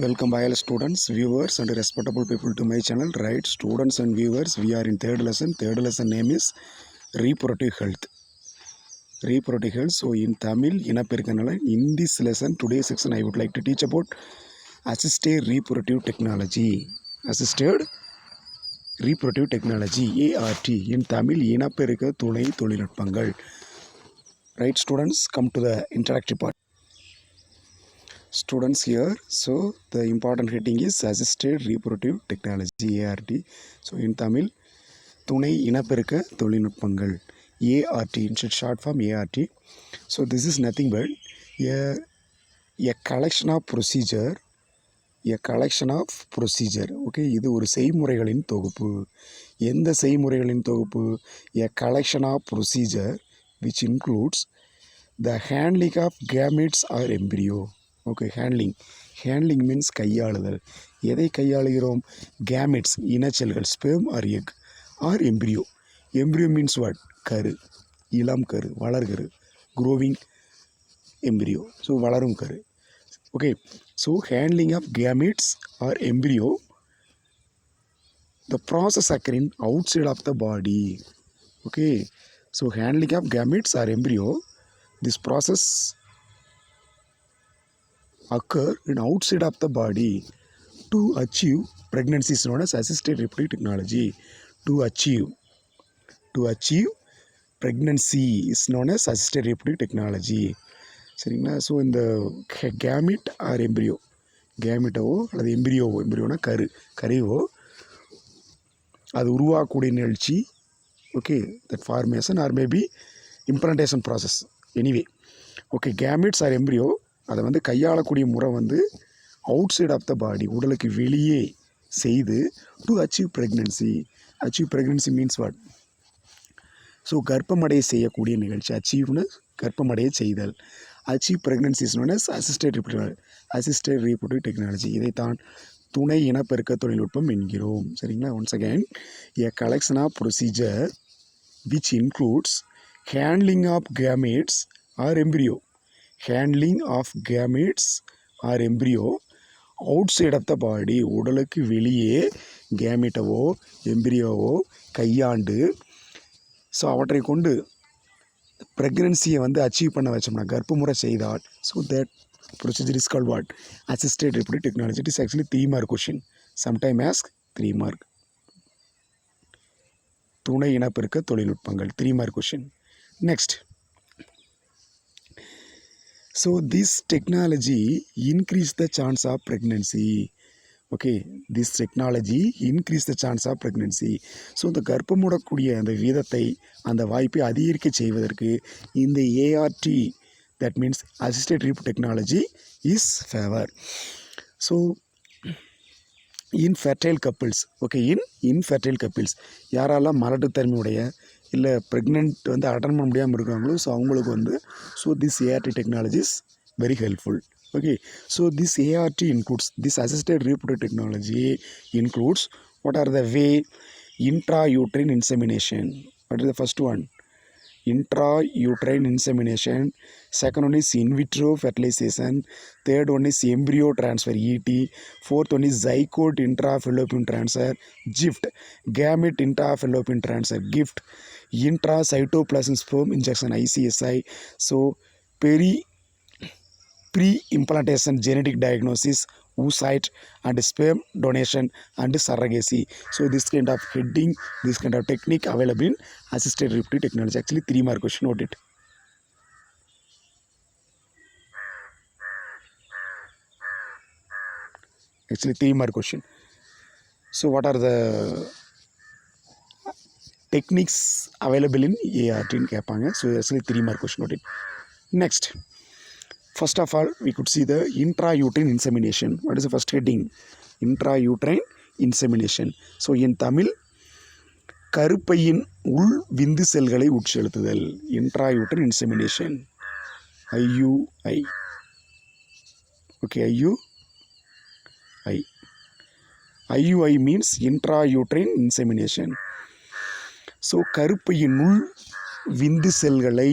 Welcome all students, viewers and respectable people to my channel. Right, students and viewers, we are in third lesson. Third lesson name is reproductive health. Reproductive health. So in Tamil, in this lesson, today's section, I would like to teach about assisted reproductive technology. Assisted reproductive technology, ART. In Tamil, இனப்பெருக்க துணை தொழில்நுட்பங்கள். Right, students, come to the interactive part. Students here, so the important heading is assisted reproductive technology, ART. So in Tamil, துணை இனப்பெருக்க தொழில்நுட்பங்கள், ART, in short form ART. So this is nothing but a collection of procedure, okay, இது ஒரு செய்முறைகளின் தொகுப்பு. எந்த செய்முறைகளின் தொகுப்பு? A collection of procedure which includes the handling of gametes or embryo. Okay, handling means கையாளுதல். எதை கையாளுகிறோம்? gametes, இனச்செல்கள், sperm or egg or embryo. Embryo means what? கரு, இளம் கரு, வளர்கரு, growing embryo, so வளரும் கரு. Okay, so handling of gametes or embryo, the process occurring outside of the body. Okay, so handling of gametes or embryo, this process occur in outside of the body to achieve pregnancy is known as assisted reproductive technology. To achieve pregnancy is known as assisted reproductive technology. சரிங்களா? So இந்த gamete or embryo, கேமிட்டவோ அல்லது எம்பிரியோனா கருவோ அது உருவாக்கக்கூடிய நிகழ்ச்சி. Okay, that formation or maybe implantation process, anyway. Okay, gametes or embryo அதை வந்து கையாளக்கூடிய முறை வந்து outside of the body, உடலுக்கு வெளியே செய்து to achieve pregnancy. Achieve pregnancy means what? So கர்ப்பமடைய செய்யக்கூடிய நிகழ்ச்சி. அச்சீவ்னு கர்ப்பமடைய செய்தல். Achieve pregnancy is known as assisted reproductive technology. இதைத்தான் துணை இனப்பெருக்க தொழில்நுட்பம் என்கிறோம். சரிங்களா? Once again, a collection of procedure which includes handling of gametes or embryo. Handling of gametes or embryo outside of the body, உடலுக்கு வெளியே கேமெட்டவோ எம்பிரியோவோ கையாண்டு ஸோ அவற்றை கொண்டு ப்ரெக்னன்சியை வந்து அச்சீவ் பண்ண வச்சோம்னா, கர்ப்பமுறை செய்தால், so that procedure is called what? Assisted reproductive technology. It is actually 3 mark question. Sometime ask 3 mark. துணை இனப்பெருக்க தொழில்நுட்பங்கள் 3 mark question. Next. So this technology increase the chance of pregnancy. Okay, this technology increase the chance of pregnancy. So இந்த கர்ப்பமுடக்கூடிய அந்த வீதத்தை, அந்த வாய்ப்பை அதிகரிக்க செய்வதற்கு இந்த ART, that means assisted reproductive technology, is favor. So infertile couples, okay, infertile couples, யாரெல்லாம் மலட்டுத்தன்மையுடைய இல்லை ப்ரெக்னென்ட் வந்து அட்டன் பண்ண முடியாமல் இருக்கிறாங்களோ, ஸோ அவங்களுக்கு வந்து so this ART technology is very helpful. Okay, so this ART includes, this assisted reproductive technology includes, what are the way? Intrauterine insemination. What is the first one? Intrauterine insemination. Second one is in vitro fertilization. Third one is embryo transfer, ET. Fourth one is zygote intrafallopian transfer, GIFT. Gamete intrafallopian transfer, GIFT. Intracytoplasm sperm injection, ICSI. So pre-implantation genetic diagnosis, oocyte, and sperm donation and surrogacy. So this kind of heading, this kind of technique available in assisted reproductive technology. Actually 3 mark question, note it. Actually 3 mark question. So what are the techniques available in ART in கேட்பாங்க. So actually 3 mark question, note it. Next, first of all, we could see the intrauterine insemination. What is the first heading? Intrauterine insemination. So in Tamil, கருப்பையின் உள் விந்து செல்களை உட்செலுத்துதல். intrauterine insemination, IUI. Okay, IUI means intrauterine insemination. So கருப்பையின் உள் விந்து செல்களை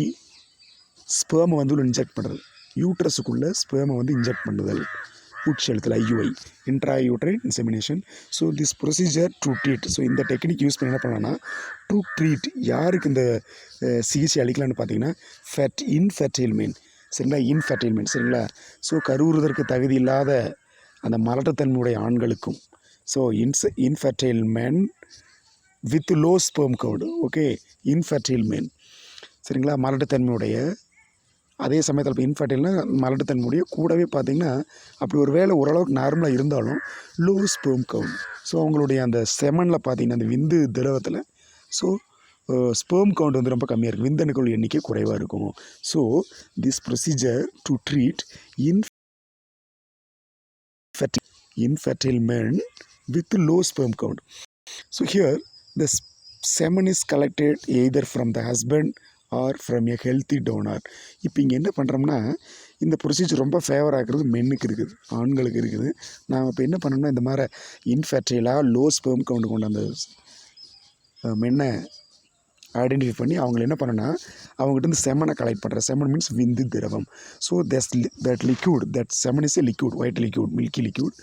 ஸ்பேமை வந்து இன்ஜெக்ட் பண்ணுறது, யூட்ரஸுக்குள்ளே ஸ்பேமை வந்து இன்ஜெக்ட் பண்ணுதல். உட்செலுத்தல் IUI, intrauterine insemination. So this procedure to treat, so இந்த டெக்னிக் யூஸ் பண்ணி என்ன பண்ணலாம்னா டு ட்ரீட், யாருக்கு இந்த சிகிச்சை அளிக்கலான்னு பார்த்தீங்கன்னா இன்ஃபெர்டைல் மென், சரிங்களா, இன்ஃபெர்டைல் மென், சரிங்களா. ஸோ கருவுறுவதற்கு தகுதி இல்லாத அந்த மலட்டுத்தன்மையுடைய ஆண்களுக்கும், so infertile men with low sperm count, okay, infertile men, சரிங்களா, மலட்டுத்தன்மையுடைய, அதே சமயத்தில் இப்போ இன்ஃபெர்டைல்னா மலட்டுத்தன்மையுடைய கூடவே பார்த்திங்கன்னா அப்படி ஒரு வேளை ஓரளவுக்கு நார்மலாக இருந்தாலும் லோ ஸ்பெர்ம் கவுண்ட், ஸோ அவங்களுடைய அந்த செமனில் பார்த்திங்கன்னா அந்த விந்து திரவத்தில் ஸோ ஸ்பெர்ம் கவுண்ட் வந்து ரொம்ப கம்மியாக இருக்கும், விந்தணுக்கள் எண்ணிக்கை குறைவாக இருக்கும். So this procedure to treat infertile men with low sperm count. So here the semen is collected either from the husband or from a healthy donor. இப்போ இங்கே என்ன பண்ணுறோம்னா இந்த ப்ரொசீஜர் ரொம்ப ஃபேவர் ஆகிறது மென்னுக்கு இருக்குது, ஆண்களுக்கு இருக்குது. நாம் இப்போ என்ன பண்ணோம்னா இந்த மாதிரி இன்ஃபெர்டைலாக லோ ஸ்பெர்ம் கவுண்ட் கொண்டு அந்த மென்னை ஐடென்டிஃபை பண்ணி அவங்கள என்ன பண்ணனா அவங்ககிட்ட இருந்து செமனை கலெக்ட் பண்ணுற, செமன் மீன்ஸ் விந்து திரவம். So that liquid, that semen is a liquid, white liquid, milky liquid,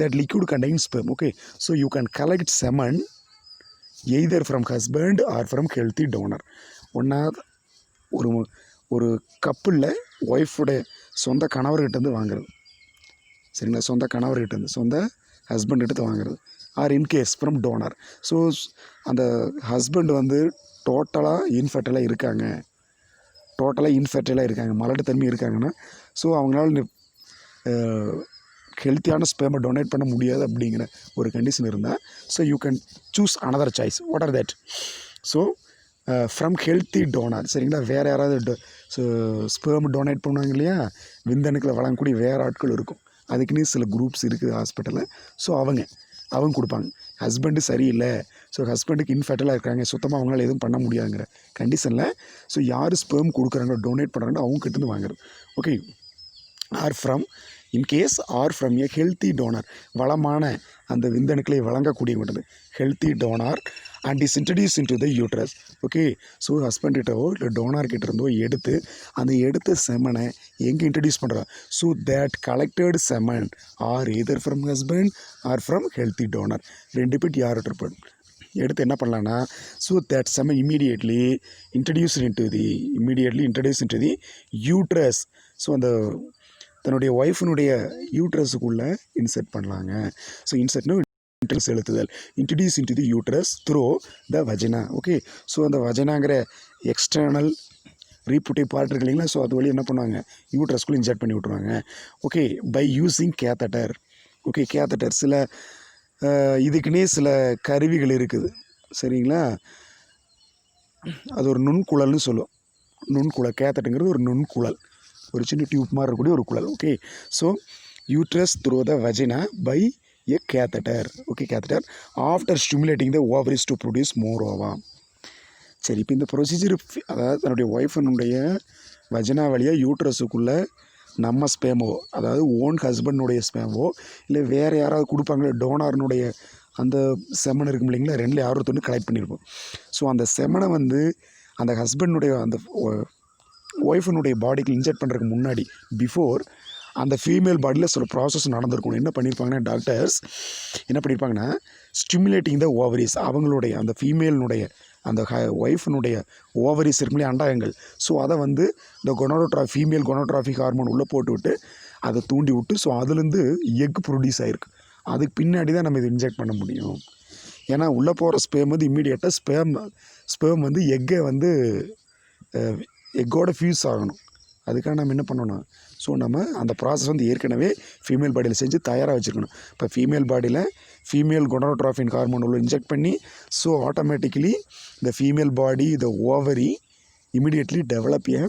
that liquid contains sperm, okay. So you can collect semen either from husband or from healthy donor. ஒன்றா ஒரு கப்பிளில் ஒய்ஃபுடைய சொந்த கணவர்கிட்டேருந்து வாங்குறது, சரிங்களா, சொந்த கணவர்கிட்டேருந்து, சொந்த ஹஸ்பண்ட்கிட்ட வாங்குறது, or in case from donor. So அந்த ஹஸ்பண்ட் வந்து டோட்டலாக இன்ஃபெர்டைலாக இருக்காங்க, மலட்டுத்தன்மை இருக்காங்கன்னா, ஸோ அவங்களால ஹெல்த்தியான ஸ்பெர்மை டொனேட் பண்ண முடியாது அப்படிங்கிற ஒரு கண்டிஷன் இருந்தால், so you can choose another choice. What are that? So from healthy donor, சரிங்களா, வேறு யாராவது ஸ்பெர்ம் டொனேட் பண்ணுவாங்க இல்லையா, விந்தணுக்களை வழங்கக்கூடிய வேறு ஆட்கள் இருக்கும், அதுக்குன்னு சில குரூப்ஸ் இருக்குது ஹாஸ்பிட்டலில். ஸோ அவங்க கொடுப்பாங்க. ஹஸ்பண்டு சரியில்லை, ஸோ ஹஸ்பண்டுக்கு இன்ஃபெர்டைலாக இருக்காங்க, சுத்தமாக அவங்களால எதுவும் பண்ண முடியாதுங்கிற கண்டிஷனில் ஸோ யார் ஸ்பெர்ம் கொடுக்குறாங்களோ டொனேட் பண்ணுறாங்களோ அவங்ககிட்டருந்து வாங்குறது, okay. Or from a healthy donor, வளமான அந்த விந்தணுக்களை வழங்கக்கூடியவங்க healthy donor, and is introduce into the uterus, okay. So ஹஸ்பண்ட்கிட்டவோ இல்லை டோனார்கிட்ட இருந்தோ எடுத்த செமனை எங்கே இன்ட்ரடியூஸ் பண்ணுறா, so that collected semen are either from husband or from healthy donor, ரெண்டு பேர் யார்கிட்ட இருப்பாங்க எடுத்து என்ன பண்ணலான்னா, so that semen immediately introduce in to the uterus, so அந்த தன்னுடைய ஒய்ஃபினுடைய யூட்ரஸுக்குள்ளே இன்செர்ட் பண்ணலாங்க. ஸோ இன்செர்ட்னு செலுத்துதல், introduce in to the uterus through the vagina, okay. So அந்த வஜினாங்கிற எக்ஸ்டர்னல் ரீப்ரொடக்டிவ் பார்ட் இருக்கு இல்லைங்களா, ஸோ அது வழி என்ன பண்ணுவாங்க, யூட்ரஸ்குள்ளே இன்ஜெக்ட் பண்ணி விட்ருவாங்க, okay, by using catheter, okay. Catheter சில இதுக்குன்னே சில கருவிகள் இருக்குது, சரிங்களா. அது ஒரு நுண்குழல்னு சொல்லுவோம், நுண்குழல், கேத்தட்டுங்கிறது ஒரு நுண்குழல், ஒரு சின்ன டியூப் மாதிரி இருக்கக்கூடிய ஒரு குழல், okay. So uterus through the vagina by a catheter, okay, catheter after stimulating the ovaries to produce more ova. சரி, இப்போ இந்த ப்ரொசீஜர் அதாவது தன்னுடைய ஒய்ஃபனுடைய வஜினா வழியாக யூட்ரஸுக்குள்ளே நம்ம ஸ்பேமோ, அதாவது ஓன் ஹஸ்பண்டுடைய ஸ்பேமோ இல்லை வேறு யாராவது கொடுப்பாங்களே டோனார்னுடைய அந்த செமன் இருக்கும் இல்லைங்களா, ரெண்டில் யாரோ ஒருத்தொன்று கலெக்ட் பண்ணியிருப்போம். ஸோ அந்த செமனை வந்து அந்த ஹஸ்பண்டுடைய அந்த ஒய்ஃபனுடைய பாடிக்கு இன்ஜெக்ட் பண்ணுறதுக்கு முன்னாடி பிஃபோர் அந்த ஃபீமேல் பாடியில் சில ப்ராசஸ் நடந்திருக்கணும். என்ன பண்ணியிருப்பாங்கன்னா டாக்டர்ஸ் என்ன பண்ணியிருப்பாங்கன்னா, ஸ்டிமுலேட்டிங் த ஓவரிஸ், அவங்களுடைய அந்த ஃபீமேலினுடைய அந்த ஒய்ஃபினுடைய ஓவரிஸ் இருக்குங்களே அண்டாயங்கள், ஸோ அதை வந்து இந்த ஃபீமேல் கொனோட்ராஃபிக் ஹார்மோன் உள்ளே போட்டு விட்டு அதை தூண்டி விட்டு, ஸோ அதுலேருந்து எக் ப்ரொடியூஸ் ஆகிருக்கு. அதுக்கு பின்னாடி தான் நம்ம இதை இன்ஜெக்ட் பண்ண முடியும். ஏன்னா உள்ளே போகிற ஸ்பேம் வந்து இம்மீடியட்டாக ஸ்பேம் வந்து எக்கை வந்து எக்கோட ஃபியூஸ் ஆகணும். அதுக்காக நம்ம என்ன பண்ணணும், ஸோ நம்ம அந்த ப்ராசஸ் வந்து ஏற்கனவே ஃபீமேல் பாடியில் செஞ்சு தயாராக வச்சுருக்கணும். இப்போ ஃபீமேல் பாடியில் ஃபீமேல் கொனோட்ராஃபின் ஹார்மோன் உள்ள இன்ஜெக்ட் பண்ணி, so automatically the female body the ovary immediately develop a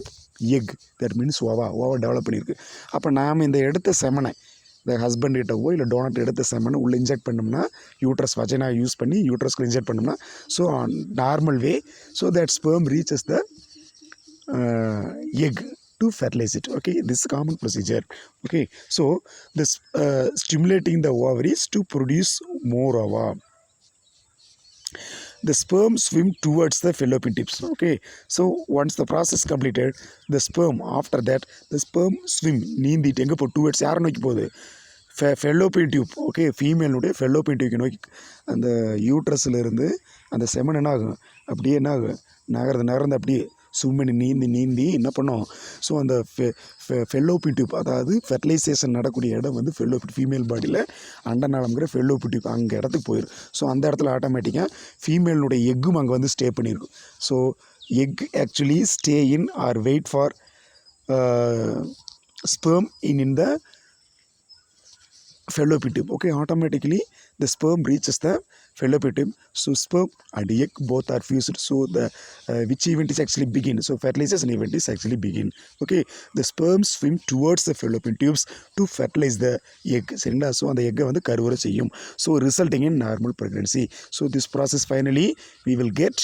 egg, that means ova develop பண்ணியிருக்கு. அப்போ நாம் இந்த எடுத்த செமனை இந்த ஹஸ்பண்ட்கிட்டவோ இல்லை டோனட் எடுத்த செமனை உள்ளே இன்ஜெக்ட் பண்ணோம்னா, யூட்ரஸ் வஜைனா யூஸ் பண்ணி யூட்ரஸ்க்கு இன்ஜெக்ட் பண்ணோம்னா, so normal way, so that sperm reaches the egg to fertilize it, okay. This is common procedure, okay. So this stimulating the ovaries to produce more ova. The sperm swim towards the fallopian tips, okay. So once the process completed, the sperm after that the sperm swim நீந்திட்டு எங்கே போ towards யாரை நோக்கி போகுது, Fallopian tube okay ஃபீமேலுடைய Fallopian tube நோக்கி அந்த யூட்ரஸ்லேருந்து அந்த semen என்ன ஆகும் அப்படியே என்ன ஆகும் நகர்ந்து அப்படியே சும்மனி நீந்தி என்ன பண்ணோம். ஸோ அந்த ஃபெல்லோப்பியன் டியூப் அதாவது ஃபெர்டிலைசேஷன் நடக்கூடிய இடம் வந்து ஃபெல்லோப்பியன் ஃபீமேல் பாடியில் அண்டநாளம்ங்கிற ஃபெல்லோப்பியன் டியூப் அங்கே இடத்துக்கு போயிடும். ஸோ அந்த இடத்துல ஆட்டோமேட்டிக்காக ஃபீமேலுடைய எக்கும் அங்கே வந்து ஸ்டே பண்ணியிருக்கும். So egg actually stay in or wait for sperm in the fallopian tube. Okay, automatically the sperm reaches the fallopian tube. So sperm and egg both are fused. So the which event is actually begin. So fertilization event is actually begin. Okay, the sperm swim towards the fallopian tubes to fertilize the egg. சரிங்களா? So அந்த எக்கை வந்து கருவுற செய்யும். So resulting in normal pregnancy. So this process finally we will get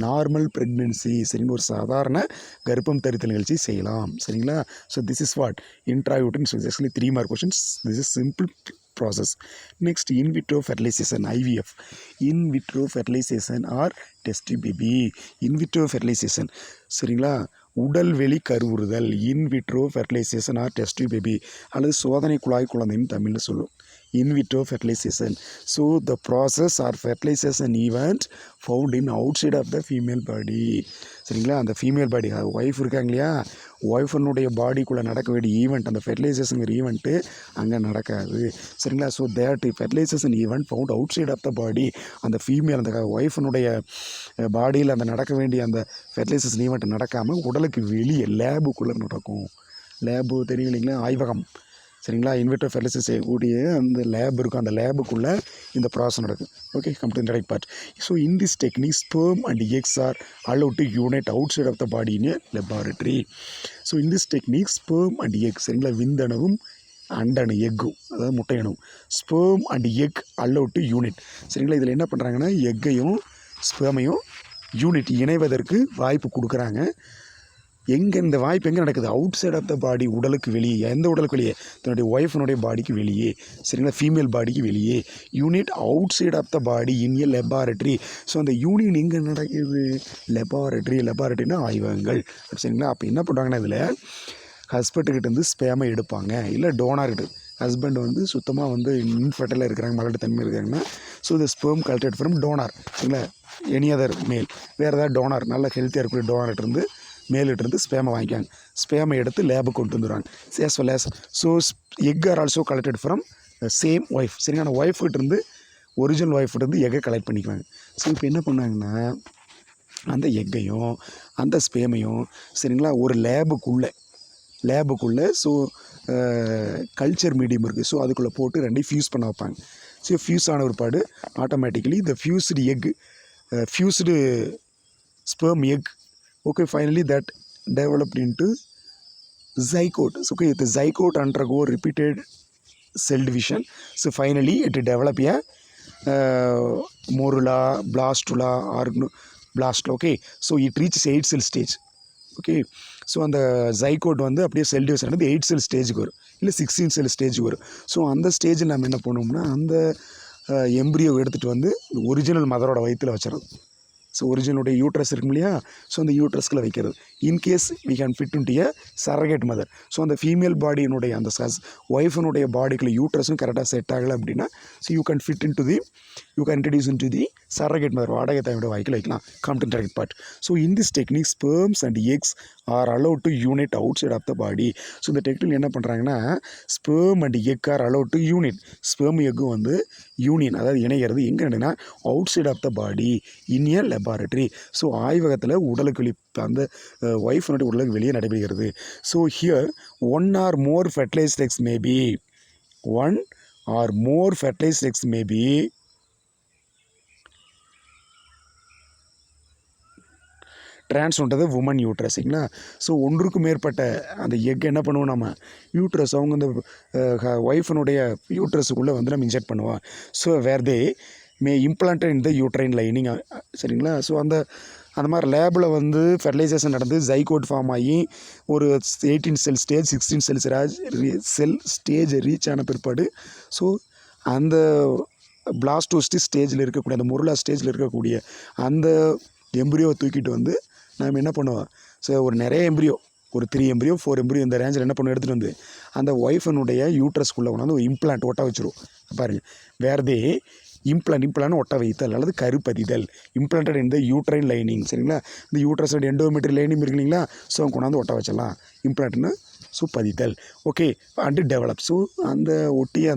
normal pregnancy. சரிங்களா? ஒரு சாதாரண கர்ப்பம் தரித்தல் நிகழ்ச்சி செய்யலாம். சரிங்களா? So this is what intrauterine. So actually 3 mark questions. This is simple process. Next in vitro fertilisation IVF. In vitro fertilisation or test baby. In vitro fertilisation சரிங்களா? உடல் வெளி கருவுறுதல். In vitro fertilisation or test baby அல்லது சோதனை குழாய் குழந்தைன்னு தமிழில் சொல்லும். in vitro fertilization. So the process or fertilization event found in outside of the female body. சரிங்களா? அந்த ஃபீமேல் பாடி ஒய்ஃப் இருக்காங்க இல்லையா, ஒய்ஃபனுடைய பாடிக்குள்ளே நடக்க வேண்டிய ஈவெண்ட் அந்த ஃபெர்டிலைசேஷனுங்கிற ஈவெண்ட்டு அங்கே நடக்காது. சரிங்களா? So that fertilisation event found outside of the body. அந்த ஃபீமேல் அந்த ஒய்ஃபனுடைய பாடியில் அந்த நடக்க வேண்டிய அந்த ஃபெர்டிலைசேஷன் ஈவெண்ட் நடக்காமல் உடலுக்கு வெளியே லேபுக்குள்ளே நடக்கும். லேபு தெரியும் இல்லைங்களா, ஆய்வகம். சரிங்களா? இன்விட்ரோ ஃபெர்டிலைசேஷன் செய்யக்கூடிய அந்த லேப் இருக்கும், அந்த லேபுக்குள்ளே இந்த ப்ராசஸ் நடக்கும். Okay, come to the right part. So in this technique sperm and eggs are allowed to unite outside of the body in a laboratory. So in this technique sperm and egg சரிங்களா, விந்தணுவும் அண்டணு எக்கும் அதாவது முட்டையணும் sperm and egg allowed to unite. சரிங்களா? இதில் என்ன பண்ணுறாங்கன்னா எக்கையும் ஸ்பெர்மையும் யூனிட் இணைவதற்கு வாய்ப்பு கொடுக்குறாங்க. எங்கே இந்த வாய்ப்பு எங்கே நடக்குது? Out side of the body, உடலுக்கு வெளியே. எந்த உடலுக்கு வெளியே? தன்னுடைய ஒய்ஃபனுடைய பாடிக்கு வெளியே. சரிங்களா? ஃபீமேல் பாடிக்கு வெளியே. Unite outside of the body in a laboratory. So அந்த யூனியன் எங்கே நடக்குது? லெபார்ட்ரினா ஆய்வகங்கள். சரிங்களா? அப்போ என்ன பண்ணுறாங்கன்னா இதில் ஹஸ்பண்டுக்கிட்ட இருந்து ஸ்பேமை எடுப்பாங்க, இல்லை டோனார்கிட்ட. ஹஸ்பண்ட் வந்து சுத்தமாக வந்து இன்ஃபர்டைலாக இருக்கிறாங்க, மலட்டு தன்மை இருக்காங்கன்னா, so the sperm collected from donor. சரிங்களா? எனி அதர் மேல், வேறு ஏதாவது டோனார் நல்ல ஹெல்த்தியாக இருக்கக்கூடிய டோனார்கிட்டருந்து மேலிட்டிருந்து ஸ்பேமை வாங்கிக்காங்க. ஸ்பேமை எடுத்து லேபுக்கு கொண்டு வந்துடுவாங்க. as well as so egg are also collected from same wife. சரிங்களா? அந்த ஒய்ஃப்கிட்டருந்து ஒரிஜினல் ஒய்ஃப்கிட்டருந்து எக்கை கலெக்ட் பண்ணிக்குவாங்க. ஸோ இப்போ என்ன பண்ணாங்கன்னா அந்த எக்கையும் அந்த ஸ்பேமையும் சரிங்களா ஒரு லேபுக்குள்ளே ஸோ கல்ச்சர் மீடியம் இருக்குது. ஸோ அதுக்குள்ளே போட்டு ரெண்டையும் ஃபியூஸ் பண்ண வைப்பாங்க. ஸோ ஃபியூஸ் ஆன ஒரு பாடு ஆட்டோமேட்டிக்கலி இந்த fused egg fused sperm egg okay finally that developed into zygote. So okay, the zygote undergo repeated cell division. So finally it develop a morula, blastula, organoblast. Okay, so it reaches 8 cell stage. Okay, so அந்த zygote வந்து அப்படியே cell division வந்து 8 cell ஸ்டேஜுக்கு வரும், இல்லை 16 cell ஸ்டேஜுக்கு வரும். So அந்த ஸ்டேஜில் நம்ம என்ன பண்ணுவோம்னா அந்த எம்ப்ரியோ எடுத்துகிட்டு வந்து ஒரிஜினல் மதரோட வயிற்றில் வச்சிடறது. ஸோ ஒரிஜினலுடைய யூட்ரஸ் இருக்கும் இல்லையா, ஸோ அந்த யூட்ரஸ்கில் வைக்கிறது. In case we can fit into a surrogate mother. So அந்த ஃபீமேல் பாடியினுடைய அந்த ஒய்ஃபினுடைய பாடிக்குள்ள யூட்ரஸும் கரெக்டாக செட் ஆகலை அப்படின்னா so you can introduce into the surrogate mother, வாடகை தாயோட வாய்க்கில் வைக்கலாம். Come to the part. So in this technique sperms and eggs are allowed to unite outside of the body. So இந்த டெக்னிக் என்ன பண்ணுறாங்கன்னா sperm and egg are allowed to unite. Sperm எக்கும் வந்து union அதாவது இணைகிறது எங்கே என்னன்னா outside of the body in a laboratory. So ஆய்வகத்தில் உடலுக்கு வெளி அந்த ஒய்ஃபினுடைய உடலுக்கு வெளியே நடைபெறுகிறது. So here one or more fertilised eggs maybe ட்ரான்ஸ்ன்றது உமன் யூட்ரஸுங்களா. ஸோ ஒன்றுக்கும் மேற்பட்ட அந்த எக் என்ன பண்ணுவோம் நம்ம யூட்ரஸ் அவங்க இந்த ஒய்ஃபினுடைய யூட்ரஸுக்குள்ளே வந்து நம்ம இன்ஜெக்ட் பண்ணுவோம். So where they May implant in the uterine lining. சரிங்களா? ஸோ அந்த மாதிரி லேபில் வந்து ஃபெர்டிலைசேஷன் நடந்து ஜைகோட் ஃபார்ம் ஆகி ஒரு 18 cell stage 16 cell stage reach ஆன பிற்பாடு ஸோ அந்த பிளாஸ்டோஸ்டி ஸ்டேஜில் இருக்கக்கூடிய அந்த முருளா ஸ்டேஜில் இருக்கக்கூடிய அந்த எம்ப்ரியோவை தூக்கிட்டு வந்து நம்ம என்ன பண்ணுவோம், ஸோ ஒரு நிறைய எம்ப்ரியோ ஒரு 3 எம்பரியோ 4 எம்பரியோ இந்த ரேஞ்சில் என்ன பண்ண எடுத்துகிட்டு வந்து அந்த ஒய்ஃபனுடைய யூட்ரஸ்குள்ளே கொண்டாந்து ஒரு இம்ப்ளான்ட் ஒட்ட வச்சிரும். பாருங்கள், வேறதே இம்ப்ளான்ட் ஒட்ட வைத்தல் அல்லது கருப்பதிதல், இம்ப்ளான்டட் இந்த யூட்ரைன் லைனிங். சரிங்களா, இந்த யூட்ரஸோட எண்டோமெட்ரி லைனிங் இருக்கு இல்லைங்களா, ஸோ கொண்டாந்து ஒட்ட வச்சிடலாம் இம்ப்ளான்ட்னு. ஸோ பதித்தல். Okay, and develop. ஸோ அந்த ஒட்டிய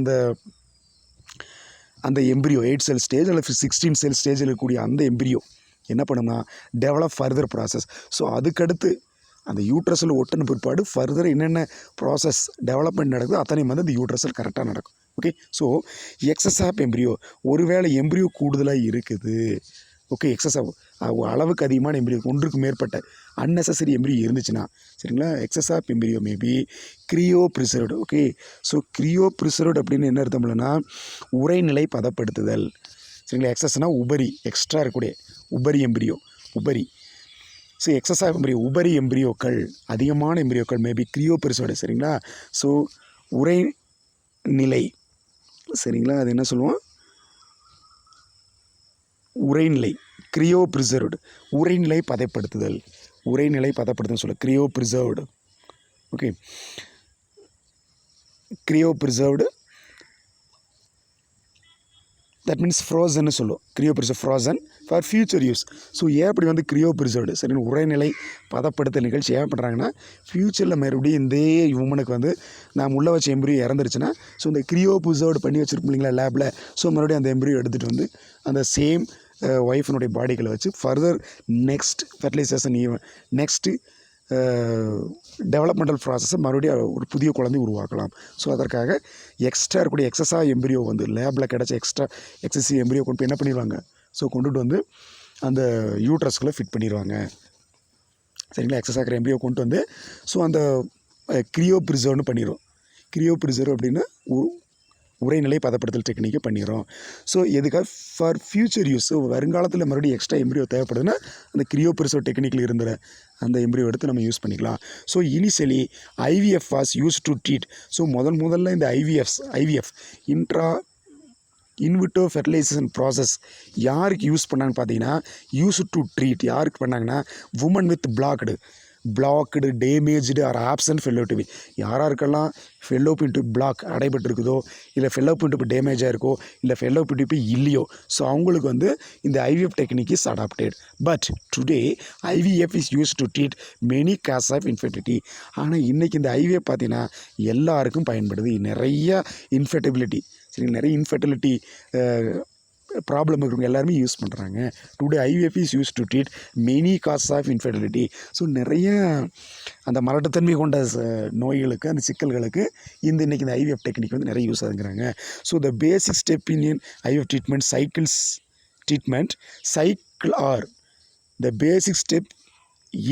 அந்த எம்பிரியோ 8 செல் ஸ்டேஜ் அல்லது 16 செல் ஸ்டேஜில் இருக்கக்கூடிய அந்த எம்பிரியோ என்ன பண்ணுன்னா டெவலப் ஃபர்தர் ப்ராசஸ். ஸோ அதுக்கடுத்து அந்த யூட்ரஸில் ஒட்டின பிற்பாடு ஃபர்தர் என்னென்ன ப்ராசஸ் டெவலப்மெண்ட் நடக்குது அத்தனையும் வந்து அந்த யூட்ரஸில் கரெக்டாக நடக்கும். Okay, so excess of embryo, ஒருவேளை எம்பிரியோ கூடுதலாக இருக்குது, ஓகே, எக்ஸஸ் ஆஃப் அளவுக்கு அதிகமான எம்பிரியோ, ஒன்றுக்கு மேற்பட்ட அன்னெசரி எம்பிரியோ இருந்துச்சுன்னா, சரிங்களா, excess of embryo maybe cryopreserved. Okay, so cryopreserved அப்படின்னு என்ன அர்த்தம் இல்லைன்னா உரைநிலை பதப்படுத்துதல். சரிங்களா, எக்ஸஸ்னால் உபரி, எக்ஸ்ட்ரா இருக்கக்கூடிய உபரி எம்பிரியோ, உபரி. ஸோ எக்ஸஸ் ஆஃப் எம்பிரியோ, உபரி எம்பிரியோக்கள், அதிகமான எம்பிரியோக்கள் மேபி கிரியோ ப்ரிசர்வ்டு. சரிங்களா, ஸோ உரைநிலை, சரிங்களா, அது என்ன சொல்லுவோம், உரைநிலை, கிரியோ ப்ரிசர்வ்டு, உரைநிலை பதப்படுத்துதல், உரைநிலை பதப்படுத்துதல் சொல்ல cryopreserved. Okay, cryopreserved, that means ஃப்ரோசன்னு சொல்லுவோம். Cryopreserve frozen for future use. So ஏன் அப்படி வந்து கிரியோ ப்ரிசர்வ்டு, சரி, உரைநிலை பதப்படுத்தல் நிகழ்ச்சி ஏன் பண்ணுறாங்கன்னா ஃப்யூச்சரில் மறுபடியும் இந்த உமனுக்கு வந்து நாம் உள்ள வச்ச எம்பிரியோ இறந்துருச்சுன்னா, ஸோ இந்த கிரியோ ப்ரிசர்வ்டு பண்ணி வச்சுருப்போம் இல்லைங்களா லேபில், ஸோ மறுபடியும் அந்த எம்பிரியோ எடுத்துகிட்டு வந்து அந்த சேம் ஒய்ஃபினுடைய பாடிகளை வச்சு further next fertilization next developmental ப்ராசஸை மறுபடியும் ஒரு புதிய குழந்தை உருவாக்கலாம். ஸோ அதற்காக எக்ஸ்ட்ரா இருக்கக்கூடிய எக்ஸஸாக எம்பிரியோ வந்து லேபில் கிடச்ச எக்ஸசிவ் எம்பிரியோ கொண்டு போய் என்ன பண்ணிடுவாங்க, ஸோ கொண்டுட்டு வந்து அந்த யூட்ரஸ்குள்ளே ஃபிட் பண்ணிடுவாங்க. சரிங்களா, எக்ஸஸாக இருக்கிற எம்பிரியோ கொண்டு வந்து ஸோ அந்த கிரியோ ப்ரிசர்வ்னு பண்ணிடும். கிரியோ ப்ரிசர்வ் அப்படின்னு உரைநிலை பதப்படுத்தல் டெக்னிக்கை பண்ணிடுறோம். ஸோ எதுக்காக ஃபார் ஃபியூச்சர் யூஸ். ஸோ வருங்காலத்தில் மறுபடியும் எக்ஸ்ட்ரா எம்பிரியோ தேவைப்படுதுன்னா அந்த கிரியோ ப்ரிசர்வ் டெக்னிக்கில் இருந்த அந்த எம்பிரியோ எடுத்து நம்ம யூஸ் பண்ணிக்கலாம். So initially IVF was use to treat. So முதல்ல இந்த ஐவிஎஃப் இன்விட்டோ ஃபெர்டிலைசேஷன் ப்ராசஸ் யாருக்கு யூஸ் பண்ணாங்கன்னு பார்த்தீங்கன்னா யூஸ் டு ட்ரீட் யாருக்கு பண்ணாங்கன்னா woman with blocked damaged or absent ஃபெல்லோடிபி, யாராருக்கெல்லாம் ஃபெல்லோபின் டியூப் பிளாக் அடைபட்டு இருக்குதோ, இல்லை ஃபெல்லோபின் டியூப் டேமேஜாக இருக்கோ, இல்லை ஃபெல்லோபின் டியூப் இல்லையோ, ஸோ அவங்களுக்கு வந்து இந்த IVF technique is adapted. But today IVF is use to treat many cause of infertility. ஆனால் இன்றைக்கி இந்த ஐவிஎஃப் பார்த்தீங்கன்னா எல்லாருக்கும் பயன்படுது. நிறைய இன்ஃபெர்டிபிலிட்டி, சரி, நிறைய இன்ஃபெர்டிலிட்டி ப்ராப்ளம் இருக்கிறவங்க எல்லாருமே யூஸ் பண்ணுறாங்க. Today IVF is use to treat many cause of infertility. So நிறைய அந்த மலட்டுத்தன்மை கொண்ட நோய்களுக்கு, அந்த சிக்கல்களுக்கு இன்றைக்கி இந்த ஐவிஎஃப் டெக்னிக் வந்து நிறைய யூஸ் ஆகுங்கிறாங்க. So the basic step in IVF treatment cycle are the basic step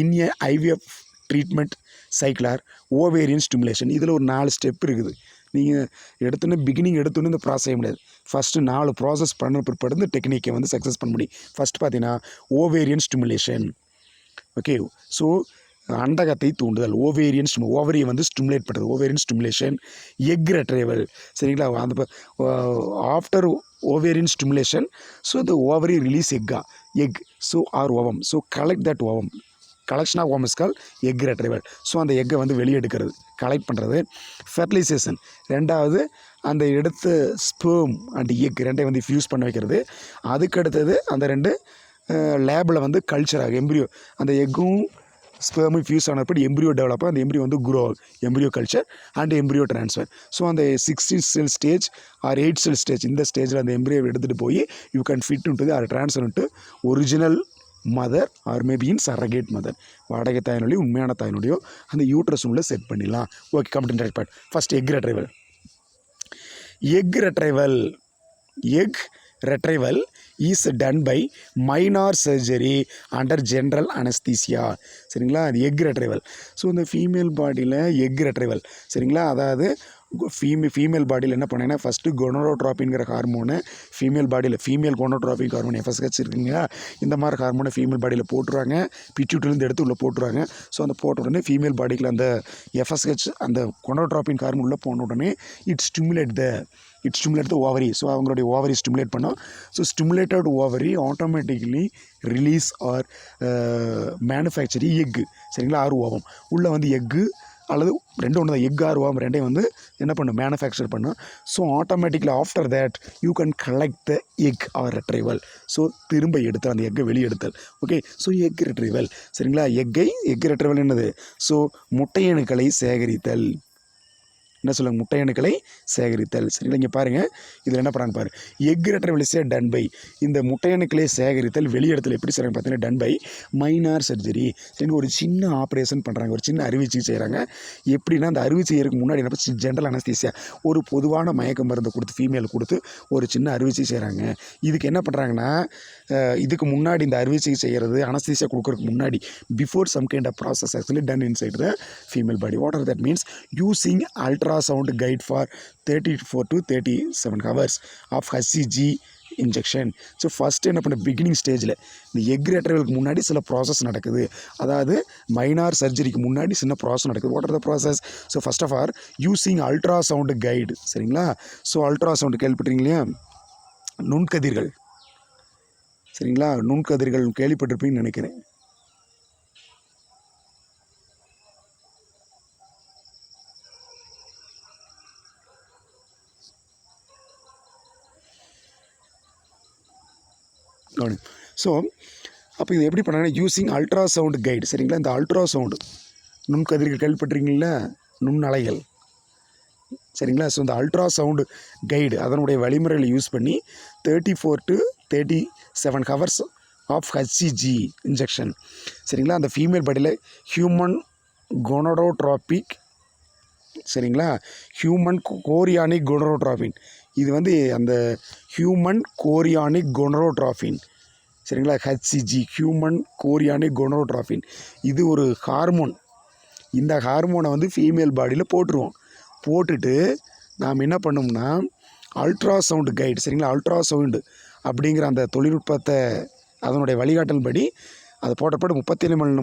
in a IVF treatment cycle are ovarian stimulation. இதில் ஒரு 4 ஸ்டெப் இருக்குது. நீங்கள் எடுத்தோன்னே இந்த ப்ராசஸ் செய்ய முடியாது. ஃபஸ்ட்டு 4 ப்ராசஸ் பண்ண பிற்பாடு இந்த டெக்னிக்கை வந்து சக்ஸஸ் பண்ண முடியும். ஃபஸ்ட்டு பார்த்தீங்கன்னா ஓவேரியன் ஸ்டிமுலேஷன். ஓகே, ஸோ அண்டகத்தை தூண்டுதல், ஓவரியை வந்து ஸ்டிமுலேட் பண்ணுறது, ஓவேரியன் ஸ்டிமுலேஷன். எக் ரெட்ரைவல், சரிங்களா, அந்த after ovarian stimulation, so the ovary release egg, so or ovum, so collect that ovum, collection of ovum is call egg retrieval. So அந்த எக்கை வந்து வெளியே எடுக்கிறது, கலெக்ட் பண்ணுறது. ஃபெர்டிலைசேஷன், ரெண்டாவது அந்த எடுத்த ஸ்பெர்ம் அண்ட் எக் ரெண்டையும் வந்து ஃபியூஸ் பண்ண வைக்கிறது. அதுக்கடுத்தது அந்த 2 லேபில் வந்து கல்ச்சராக எம்பிரியோ, அந்த எக்கும் ஸ்பெர்மும் ஃபியூஸ் ஆனப்படி எம்பிரியோ டெவலப், அந்த எம்பிரியோ வந்து grow, embryo culture and embryo transfer. So அந்த 16 cell stage or 8 cell stage, இந்த ஸ்டேஜில் அந்த எம்பிரியோ எடுத்துகிட்டு போய் you can fit into or transfer into original mother or maybe in surrogate mother, வாடகை தாயினுடைய உண்மையான தாயினுடையோ அந்த யூட்ரஸ் உள்ள செட் பண்ணிடலாம். Okay, complete right part. First egg retrieval is done by minor surgery under general anaesthesia. சரிங்களா, அது egg retrieval. So இந்த ஃபீமேல் பாடியில் எக் ரெட்ரைவல், சரிங்களா, அதாவது ஃபீமேல் பாடியில் என்ன பண்ணேன்னா ஃபஸ்ட்டு கொனோட்ரோபின்ங்கிற ஹார்மோனை ஃபீமேல் பாடியில் ஃபீமேல் கொனோட்ரோபிக் ஹார்மோன் எஃப்எஸ்ஹெச் இருக்குங்களா, இந்த மாதிரி ஹார்மோனை ஃபீமேல் பாடியில் போட்டுருவாங்க, பிட்யூட்டிலேருந்து எடுத்து உள்ளே போட்டுருவாங்க. ஸோ அந்த போட்ட உடனே ஃபீமேல் பாடிக்குள்ள அந்த எஃப்எஸ்ஹெச் அந்த கொனோட்ரோபின் ஹார்மோன் உள்ளே போன உடனே it stimulate the ovary. So அவங்களுடைய ஓவரி ஸ்டிமுலேட் பண்ணோம். So stimulated ovary automatically release or manufacture egg, சரிங்களா, ஆறு ஓவம் உள்ளே வந்து எக்கு அல்லது ரெண்டு ஒன்று தான், எக் ஆர் ஓவம் ரெண்டையும் வந்து என்ன பண்ணும், மேனுஃபேக்சர் பண்ணும். So automatically after that you can collect the egg or retrieval. So திரும்ப எடுத்தல், அந்த எக்கை வெளியெடுத்தல். ஓகே, ஸோ எக் ரெட்ரைவல், சரிங்களா. எக் ரெட்ரைவல் என்னது? ஸோ முட்டையணுக்களை சேகரித்தல். என்ன சொல்லுங்கள், முட்டையணுக்களை சேகரித்தல், சரிங்களா. இங்கே பாருங்கள், இதில் என்ன பண்ணுறாங்க பாரு, egg retrieval is done by, இந்த முட்டையணுக்களை சேகரித்தல் வெளியெடுத்தல் எப்படி செய்கிறாங்க பார்த்தீங்கன்னா, டன் பை மைனார் சர்ஜரி. சரி, ஒரு சின்ன ஆப்ரேஷன் பண்ணுறாங்க, ஒரு சின்ன அறுவை சிகிச்சை செய்கிறாங்க. எப்படின்னா அந்த அறுவை செய்யறதுக்கு முன்னாடி என்ன ஜென்ரல் அனஸ்தீசியா, ஒரு பொதுவான மயக்க மருந்து கொடுத்து ஃபீமேல் கொடுத்து ஒரு சின்ன அறுவை சிகிச்சை செய்கிறாங்க. இதுக்கு என்ன பண்ணுறாங்கன்னா, இதுக்கு முன்னாடி இந்த அறுவை சிகிச்சை செய்கிறது அனஸ்தீசியா கொடுக்கறதுக்கு முன்னாடி before some kind of process actually done inside the female body. What are that means? Using ultrasound guide for 34 to 37 hours of HCG injection. So first என்ன பண்ண, பிகினிங் ஸ்டேஜில் இந்த எக் ரெட்ரைவலுக்கு முன்னாடி சில ப்ராசஸ் நடக்குது, அதாவது மைனார் சர்ஜரிக்கு முன்னாடி சின்ன ப்ராசஸ் நடக்குது. What are the process? So first of all using ultrasound guide, சரிங்களா. ஸோ அல்ட்ராசவுண்டு கேள்விப்பட்டிருக்கீங்க இல்லையா, நுண்கதிர்கள், சரிங்களா, நுண்கதிர்கள் கேள்விப்பட்டிருப்பீங்கன்னு நினைக்கிறேன். ஸோ அப்போ இது எப்படி பண்ணாங்கன்னா, யூஸிங் அல்ட்ராசவுண்டு கைடு, சரிங்களா. இந்த அல்ட்ராசவுண்டு நுண்கதிர்கள் கேள்விப்பட்டிருக்கீங்களா, நுண்ணலைகள், சரிங்களா. ஸோ இந்த அல்ட்ராசவுண்டு கைடு அதனுடைய வழிமுறைகளை யூஸ் பண்ணி 34 to 37 hours of HCG injection, சரிங்களா. அந்த ஃபீமேல் பாடியில் ஹியூமன் கொனோட்ரோபிக், சரிங்களா, ஹியூமன் கோரியானிக் கொனோட்ரோபின், இது வந்து அந்த ஹியூமன் கோரியானிக் கொனோட்ரோபின், சரிங்களா, ஹச்சிஜி ஹியூமன் கோரியானிக் கொனோட்ரோபின், இது ஒரு ஹார்மோன். இந்த ஹார்மோனை வந்து ஃபீமேல் பாடியில் போட்டுருவோம். போட்டுட்டு நாம் என்ன பண்ணோம்னா அல்ட்ராசவுண்டு கைடு, சரிங்களா, அல்ட்ராசவுண்டு அப்படிங்கிற அந்த தொழில்நுட்பத்தை அதனுடைய வழிகாட்டல் படி அதை போட்டப்பட்டு 34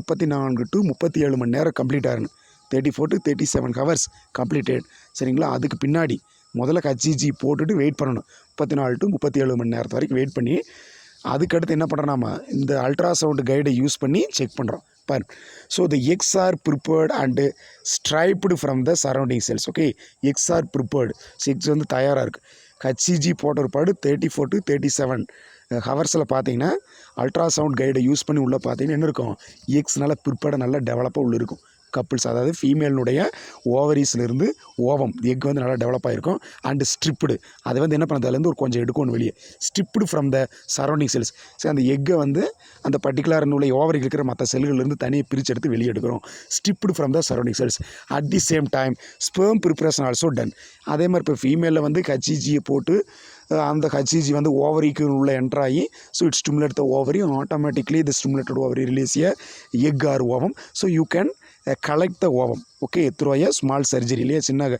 to 37 மணி நேரம் கம்ப்ளீட் ஆகணும். 34 to 37 ஹவர்ஸ் கம்ப்ளீட்டட், சரிங்களா. அதுக்கு பின்னாடி முதல்ல ஹச்சிஜி போட்டுட்டு வெயிட் பண்ணணும். 34 to 37 மணி நேரத்து வரைக்கும் வெயிட் பண்ணி அதுக்கடுத்து என்ன பண்ணுறோம், நம்ம இந்த அல்ட்ராசவுண்டு கைடை யூஸ் பண்ணி செக் பண்ணுறோம் பாரு. So the eggs are prepared and stripped from the surrounding cells. Okay, eggs are prepared, eggs வந்து தயாராக இருக்குது. ஹச்சிஜி போட்ட ஒரு பாடு 34 to 37 ஹவர்ஸில் பார்த்தீங்கன்னா அல்ட்ராசவுண்ட் கைடை யூஸ் பண்ணி உள்ளே பார்த்தீங்கன்னா என்ன இருக்கும், எக்ஸ் நல்லா ப்ரிப்பேர்டாக நல்லா டெவலப்பாக உள்ளே இருக்கும். கப்புள்ஸ், அதாவது ஃபீமேலினுடைய ஓவரிஸ்லேருந்து ஓவம் எக் வந்து நல்லா டெவலப் ஆகிருக்கும். அண்டு ஸ்ட்ரிப்டு, அதை வந்து என்ன பண்ணுறது, அதுலேருந்து ஒரு கொஞ்சம் எடுக்கணும் வெளியே. Stripped from the surrounding cells. சரி, அந்த எக்கை வந்து அந்த பர்டிகுலர் உள்ள ஓவரில் இருக்கிற மற்ற செல்கள்லேருந்து தனியாக பிரித்து எடுத்து வெளியே எடுக்கிறோம். Stripped from the surrounding cells. At the same time sperm preparation also done. அதே மாதிரி இப்போ ஃபீமேலில் வந்து ஹச்சிஜியை போட்டு அந்த ஹச்சிஜி வந்து ஓவரிக்கு உள்ள என்ட்ராகி, so it stimulate the ovary, automatically the stimulated ovary release a egg or ovum. So you can collect the ovum. Okay, through a small surgery, இல்லையா, சின்ன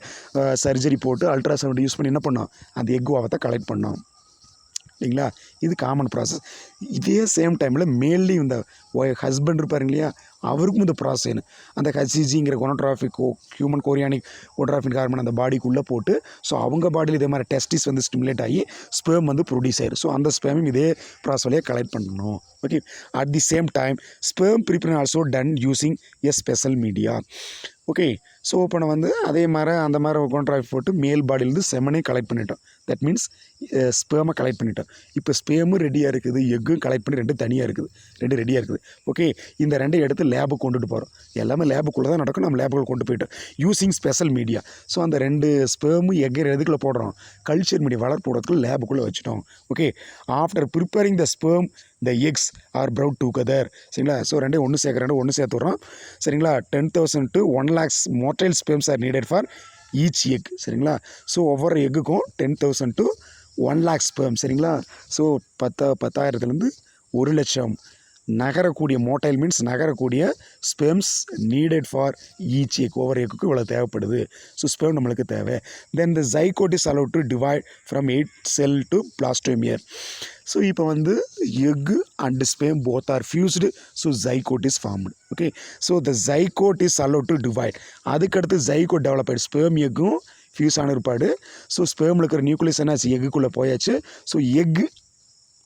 சர்ஜரி போட்டு அல்ட்ராசவுண்ட் யூஸ் பண்ணி என்ன பண்ணோம், அந்த எக் ஓவத்தை கலெக்ட் பண்ணோம், இல்லைங்களா. இது காமன் ப்ராசஸ். இதே சேம் டைமில் மேல்லையும் இந்த ஹஸ்பண்ட் இருப்பாருங்க இல்லையா, அவருக்கும் இந்த ப்ராசஸ் வேணும். அந்த ஹச்சிஜிங்கிற கொனோட்ராஃபிக் ஹியூமன் கோரியானிக் கொனோட்ரோபின் ஹார்மோன் அந்த பாடிக்குள்ளே போட்டு, ஸோ அவங்க பாடியில் இதே மாதிரி டெஸ்டிஸ் வந்து ஸ்டிமுலேட் ஆகி ஸ்பெர்ம் வந்து ப்ரொடியூஸ் ஆயிடும். ஸோ அந்த ஸ்பெர்மையும் இதே ப்ராசஸ் வழியாக கலெக்ட் பண்ணணும். Okay, at the same time sperm preparation also ton using a special media. Okay, so இப்போ நான் வந்து அதே மாதிரி அந்த மாதிரி கொனோட்ராஃபிக் போட்டு மேல் பாடியிலேருந்து செமனையும் கலெக்ட் பண்ணிட்டோம். தட் மீன்ஸ் ஸ்பெர்மை கலெக்ட் பண்ணிட்டோம். இப்போ ஸ்பெர்மும் ரெடியாக இருக்குது, எக்கும் கலெக்ட் பண்ணி ரெண்டு தனியாக இருக்குது, ரெண்டு ரெடியாக இருக்குது. ஓகே, இந்த ரெண்டையும் எடுத்து லேபுக்கு கொண்டுட்டு போகிறோம். எல்லாமே லேபுக்குள்ளே தான் நடக்கும், நம்ம லேபுக்குள்ள கொண்டு போயிட்டோம் யூஸிங் ஸ்பெஷல் மீடியா. ஸோ அந்த ரெண்டு ஸ்பெர்மும் எக்கை எதுக்குள்ளே போடுறோம், கல்ச்சர் மீடியா வளர்ப்பு போடுறதுக்குள்ள லேபுக்குள்ளே வச்சுட்டோம். Okay, after preparing the sperm the eggs are proud together, சரிங்களா. ஸோ ரெண்டையும் ஒன்று சேர்க்குறோம், ஒன்று சேர்த்து விட்றோம், சரிங்களா. 10,000 to 1 lakhs motile sperms are needed for each egg, சரிங்களா. ஸோ ஒவ்வொரு எக்குக்கும் 10,000 to 1 lakh ஸ்பெர்ம், சரிங்களா. ஸோ 10,000லேருந்து 1 லட்சம் நகரக்கூடிய மோட்டைல் மீன்ஸ் நகரக்கூடிய sperms needed for each egg ஒவ்வொரு எக்குக்கு இவ்வளோ தேவைப்படுது. ஸோ ஸ்பெர்ம் நம்மளுக்கு தேவை. Then the zygote is allowed to divide from 8 cell to blastomere. So இப்போ வந்து egg and sperm both are fused. So zygote is formed. Okay, so the zygote is allowed to divide. அதுக்கடுத்து zygote develop ஆகிடுது. Sperm எக்கும் fuse ஆன இருப்பாடு. So ஸ்பெர்மில் இருக்கிற nucleus என்னாச்சு, எக்குள்ளே போயாச்சு. So egg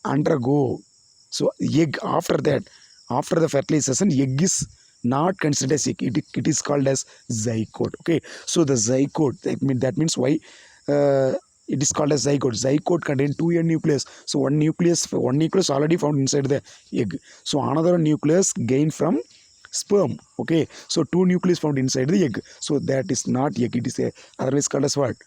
undergo. So egg after that, after the fertilization, egg is not considered as egg. It is called as zygote. Okay, so the zygote, that means why it is called as zygote. Zygote contain 2 nucleus. So one nucleus already found inside the egg. So another nucleus gained from sperm. Okay, so 2 nucleus found inside the egg. So that is not egg. It is otherwise called as what?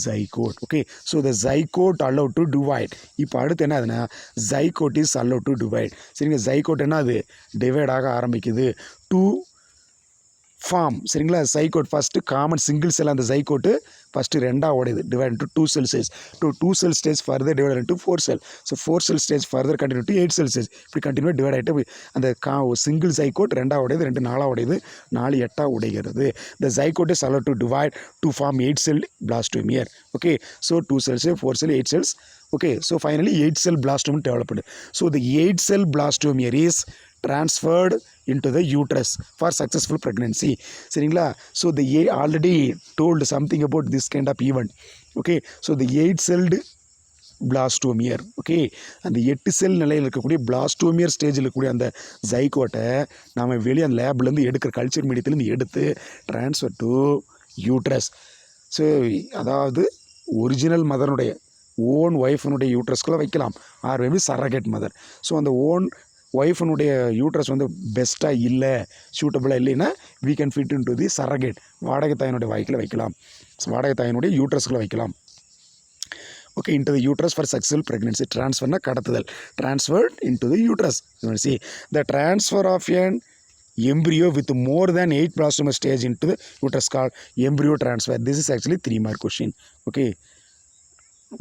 Zygote. Okay, so the zygote allowed to divide. இப்போ அடுத்து என்ன ஆகுதுன்னா zygote is allowed to divide. சரிங்களா, zygote என்ன அது divide ஆக ஆரம்பிக்குது. 2 form. சரிங்களா, zygote first common single cell அந்த zygote ஃபஸ்ட்டு ரெண்டாக உடையுது. Divide into 2 cell stage. 2 cell stage further divide into 4 cell. So 4 cell stage further continue to 8 cell stage. இப்படி கண்டினியூ டிவைட் ஆகிட்டு அந்த சிங்கிள் zygote ரெண்டாக உடையுது, 2 4 உடையுது, 4 8 உடைகிறது. The zygote is allowed to divide to form 8 cell blastomer. Okay, so 2 cells, 4 cells, 8 cells. Okay, so finally 8 cell blastomer developed. So the 8 cell blastomer is transferred into the uterus for successful pregnancy. சரிங்களா, so the already told something about this kind of event. Okay, so the 8 celled blastomer. Okay, அந்த 8 செல் நிலையில் இருக்கக்கூடிய பிளாஸ்டோமியர் ஸ்டேஜில் இருக்கக்கூடிய அந்த ஜைகோட்டை நம்ம வெளியே அந்த லேப்லேருந்து எடுக்கிற கல்ச்சர் மீடியத்துலேருந்து எடுத்து ட்ரான்ஸ்ஃபர் டு யூட்ரஸ். ஸோ அதாவது ஒரிஜினல் மதனுடைய ஓன் ஒய்ஃபனுடைய யூட்ரஸ்குள்ளே வைக்கலாம், or maybe surrogate mother. So அந்த ஓன் ஒய்ஃபனுடைய யூட்ரஸ் வந்து பெஸ்ட்டாக இல்லை, சூட்டபுளாக இல்லைன்னா we can fit in to the surrogate, வாடகை தாயினுடைய வாய்க்கில் வைக்கலாம், வாடகை தாயினுடைய யூட்ரஸ்குள்ளே வைக்கலாம். Okay, into the uterus for successful pregnancy. ட்ரான்ஸ்ஃபர்னா கடத்துதல், transferred into the uterus. See the transfer of an embryo with more than 8 blastomer stage into the uterus called embryo transfer. This is actually 3 mark question. Okay,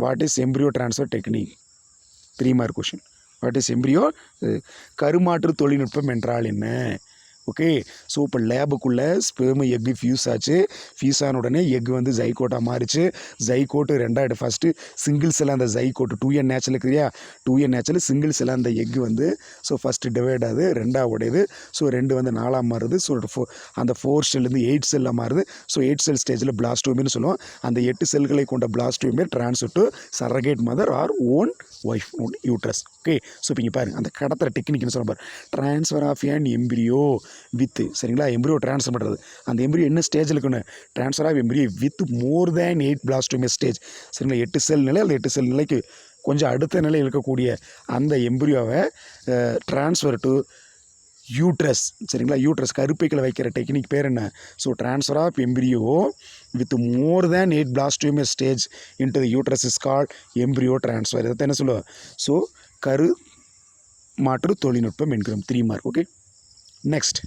what is embryo transfer technique? 3 mark question. What is embryo? கருமாற்று தொழில்நுட்பம் என்றால் என்ன? Okay, so இப்போ லேபுக்குள்ளே sperm egg fuse ஆச்சு. Fuse ஆன உடனே egg வந்து ஜைகோட்டாக மாறிச்சு. ஜைகோட்டு ரெண்டாயிடு. First single cell அந்த ஜைகோட்டு 2n நேச்சுரல் இருக்குதுயா, 2n நேச்சுரல் சிங்கிள் செல் அந்த எக்கு வந்து ஸோ ஃபஸ்ட்டு டிவைட் ஆகுது, ரெண்டாக உடையுது. ஸோ 2 வந்து 4ஆக மாறுது. ஸோ அந்த 4 செல்லேருந்து 8 செல்லாக மாறுது. ஸோ 8 செல் ஸ்டேஜில் பிளாஸ்டோமியர்னு சொல்லுவோம். அந்த 8 செல்களை கொண்ட blastomere transfer to surrogate mother or own wife uterus. Okay, so இப்போ இங்கே பாருங்கள் அந்த கடத்துற டெக்னிக்னு சொல்ல பாரு. Transfer of an embryo with, சரிங்களா, எம்பிரியோ ட்ரான்ஸ்ஃபர் பண்ணுறது. அந்த எம்பிரியோ என்ன ஸ்டேஜில் இருக்கணும்? Transfer of embryo with more than 8 blastomere stage. சரிங்களா, 8 செல் நிலை, அந்த 8 செல் நிலைக்கு கொஞ்சம் அடுத்த நிலையில் இருக்கக்கூடிய அந்த எம்பிரியோவை ட்ரான்ஸ்ஃபர் டு யூட்ரஸ். சரிங்களா, யூட்ரஸ் கருப்பைக்கில் வைக்கிற டெக்னிக் பேர் என்ன? So transfer of embryo with more than 8 blastomere stage into the uterus is called embryo transfer. இதை என்ன சொல்லுவோம்? ஸோ கரு மாற்று தொழில்நுட்பம் என்கிறோம். 3 mark. Okay, next.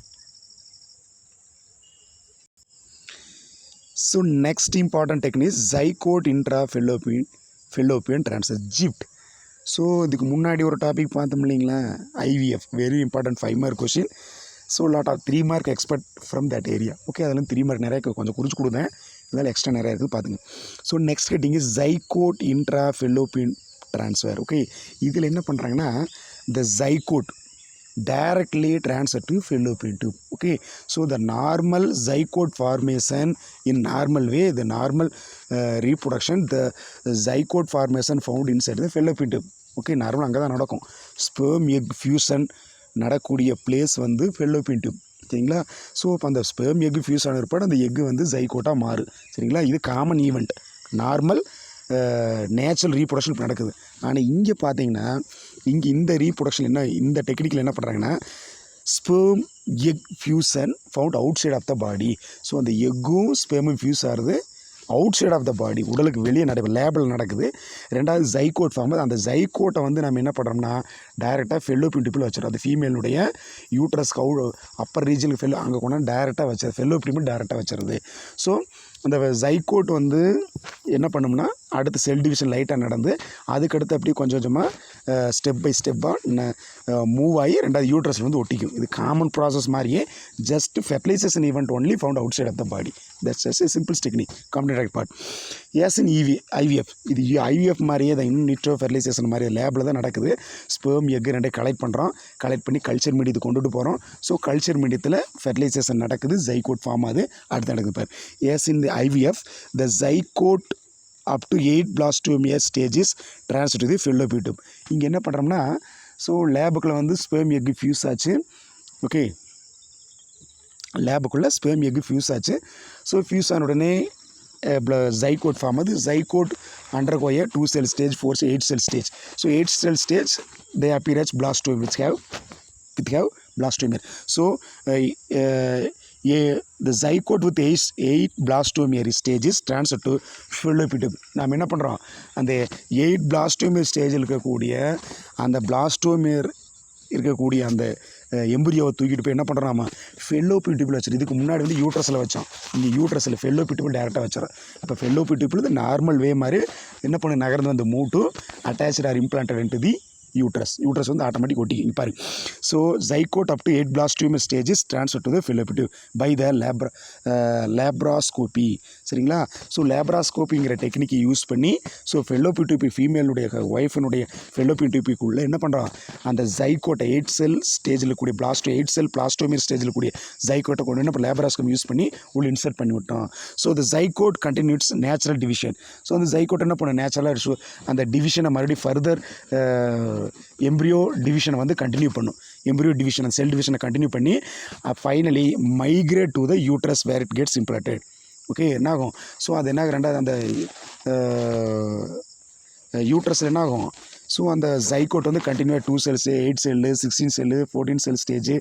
So next important technique zygote intrafallopian transfer, GIFT. So இதுக்கு முன்னாடி ஒரு டாபிக் பார்த்தோம் இல்லைங்களா, IVF, very important 5 mark question. So lot of 3 mark expect from that area. Okay, அதெல்லாம் 3 மார்க் நிறைய கொஞ்சம் குறிச்சு கொடுத்தேன், இதெல்லாம் எக்ஸ்ட்ரா நிறையா இருக்குது பார்த்துங்க. So next heading is zygote intrafallopian transfer. Okay, இதில் என்ன பண்ணுறாங்கன்னா the zygote directly transfer to fallopian tube. Okay, so the normal zygote formation in normal way, the normal reproduction, the zygote formation found inside the fallopian tube. Okay, normal அங்கே தான் நடக்கும். Sperm egg fusion நடக்கூடிய place வந்து fallopian tube. சரிங்களா, so இப்போ அந்த sperm egg fuse ஆன ஏற்பாடு அந்த எக்கு வந்து ஜைகோட்டாக மாறு. சரிங்களா, இது common event, normal natural reproduction நடக்குது. ஆனால் இங்கே பார்த்தீங்கன்னா இங்கே இந்த ரீப்ரொடக்ஷன் என்ன, இந்த டெக்னிக்கில் என்ன பண்ணுறாங்கன்னா sperm egg fusion found outside of the body. So அந்த எக்கும் ஸ்பெர்மும் ஃபியூஸ் ஆகுது outside of the body, உடலுக்கு வெளியே லேபில் நடக்குது. ரெண்டாவது ஜைகோட் ஃபார்ம். அந்த ஜைகோட்டை வந்து நம்ம என்ன பண்ணுறோம்னா டைரெக்டாக ஃபெல்லோப்பியன் டியூப்பில் வச்சிடும். அது ஃபீமேலுடைய யூட்ரஸ் அப்பர் ரீஜனுக்கு அங்கே கொண்டாந்து டைரெக்டாக வச்சது, ஃபெல்லோப்பியன் டைரெக்டாக வச்சுருது. ஸோ அந்த ஜைகோட் வந்து என்ன பண்ணும்னா அடுத்து செல் டிவிஷன் லைட்டாக நடந்து அதுக்கடுத்து அப்படியே கொஞ்சம் கொஞ்சமாக ஸ்டெப் பை ஸ்டெப்பாக மூவ் ஆகி ரெண்டாவது யூட்ரஸில் வந்து ஒட்டிக்கும். இது காமன் ப்ராசஸ் மாதிரியே just fertilisation event only found outside of the body. That's just a simple technique competitive part. As in IVF இது ஐவிஎஃப் மாதிரியே தான், இன்னும் நிட்ரோ ஃபெர்டிலைசேஷன் மாதிரி லேபில் தான் நடக்குது. ஸ்பெர்ம் எக் ரெண்டே கலெக்ட் பண்ணுறோம், கலெக்ட் பண்ணி கல்ச்சர் மீடியத்துக்கு கொண்டுட்டு போகிறோம். ஸோ கல்ச்சர் மீடியத்தில் ஃபெர்டிலைசேஷன் நடக்குது, ஜைகோட் ஃபார்ம் ஆகுது, அடுத்து நடக்குது பார். As in the IVF the zygote up to 8 blastomere stages transfer to the fallopian tube. இங்கே என்ன பண்ணுறோம்னா, ஸோ லேபுக்குள்ளே வந்து ஸ்பெர்ம் எக் ஃபியூஸ் ஆச்சு. ஓகே, லேபுக்குள்ளே ஸ்பெர்ம் எக் ஃபியூஸ் ஆச்சு. ஸோ ஃபியூஸ் ஆன உடனே ஜைகோட் ஃபார்ம் ஆகுது. Zygote undergo a 2 cell stage, 4 cell, 8 cell stage. So 8 cell stage they appear as blastomere which have blastomere. So the zygote with 8 blastomere stages transfer to fallopian tube. நாம் என்ன பண்ணுறோம், அந்த 8 blastomere ஸ்டேஜில் இருக்கக்கூடிய அந்த blastomere இருக்கக்கூடிய அந்த எம்பிரியோவை தூக்கிட்டு போய் என்ன பண்ணுறோம், நம்ம ஃபெல்லோபியன் டியூப்பில் வச்சிடும். இதுக்கு முன்னாடி வந்து யூட்ரஸில் வச்சோம், இங்கே யூட்ரஸில் ஃபெல்லோபியன் டியூப்பில் டேரெக்டாக வச்சிடும். இப்போ ஃபெல்லோபியன் டியூப்பில் இந்த நார்மல் வே மாதிரி என்ன பண்ணு நகர்ந்து வந்து move to attached or implanted into the uterus வந்து ஆட்டோமேட்டிக் ஒட்டிக்கும் பாரு. So zygote up to 8 blastomere stages transfer to the fallopian tube by the laparoscopy. சரிங்களா? ஸோ லேப்ராஸ்கோப்பிங்கிற டெக்னிக்கை யூஸ் பண்ணி ஸோ ஃபெல்லோபியன் டியூப் ஃபீமேலுடைய ஒய்ஃபினுடைய ஃபெல்லோபியன் டியூப்புக்குள்ளே என்ன பண்ணுறோம், அந்த ஜைகோட்டை 8 செல் ஸ்டேஜில் கூடிய 8 செல் பிளாஸ்டோமியர் ஸ்டேஜில் கூடிய ஜைகோட்டை கொண்டு என்ன லேப்ராஸ்கோபி யூஸ் பண்ணி உள்ள இன்சர்ட் பண்ணி விட்டோம். So the zygote continues natural division. So அந்த ஜைகோட் என்ன பண்ண நேச்சுரலாக அந்த டிவிஷனை மறுபடியும் ஃபர்தர் எம்ப்ரியோ டிவிஷனை வந்து கண்டினியூ பண்ணும். எம்ப்ரியோ டிவிஷன் செல் டிவிஷனை கண்டினியூ பண்ணி finally migrate to the uterus where it gets implanted. Okay, என்னாகும், ஸோ அது என்ன ரெண்டாவது அந்த யூட்ரஸில் என்ன ஆகும், ஸோ அந்த ஜைகோட் வந்து கண்டினியூவாக 2 cells 8 cell 16 cell 14 cell stage,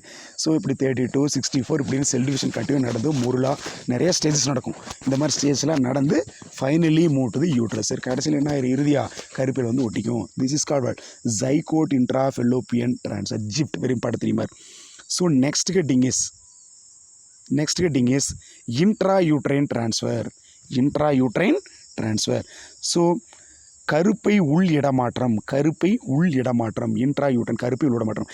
so இப்படி 32 64 இப்படின்னு செல் டிவிஷன் கண்டினியூ நடந்து முருளாக நிறைய ஸ்டேஜஸ் நடக்கும். இந்த மாதிரி ஸ்டேஜ்லாம் நடந்து finally move to the uterus. கடைசியில் என்ன இறுதியாக கருப்பில் வந்து ஒட்டிக்கும். This is called zygote intra fallopian transfer. GIFT very important தெரியுமா. So next heading is intrauterine transfer. So கருப்பை உள் இடமாற்றம் இன்ட்ராயூட்ரன் கருப்பை உள் இடமாற்றம்.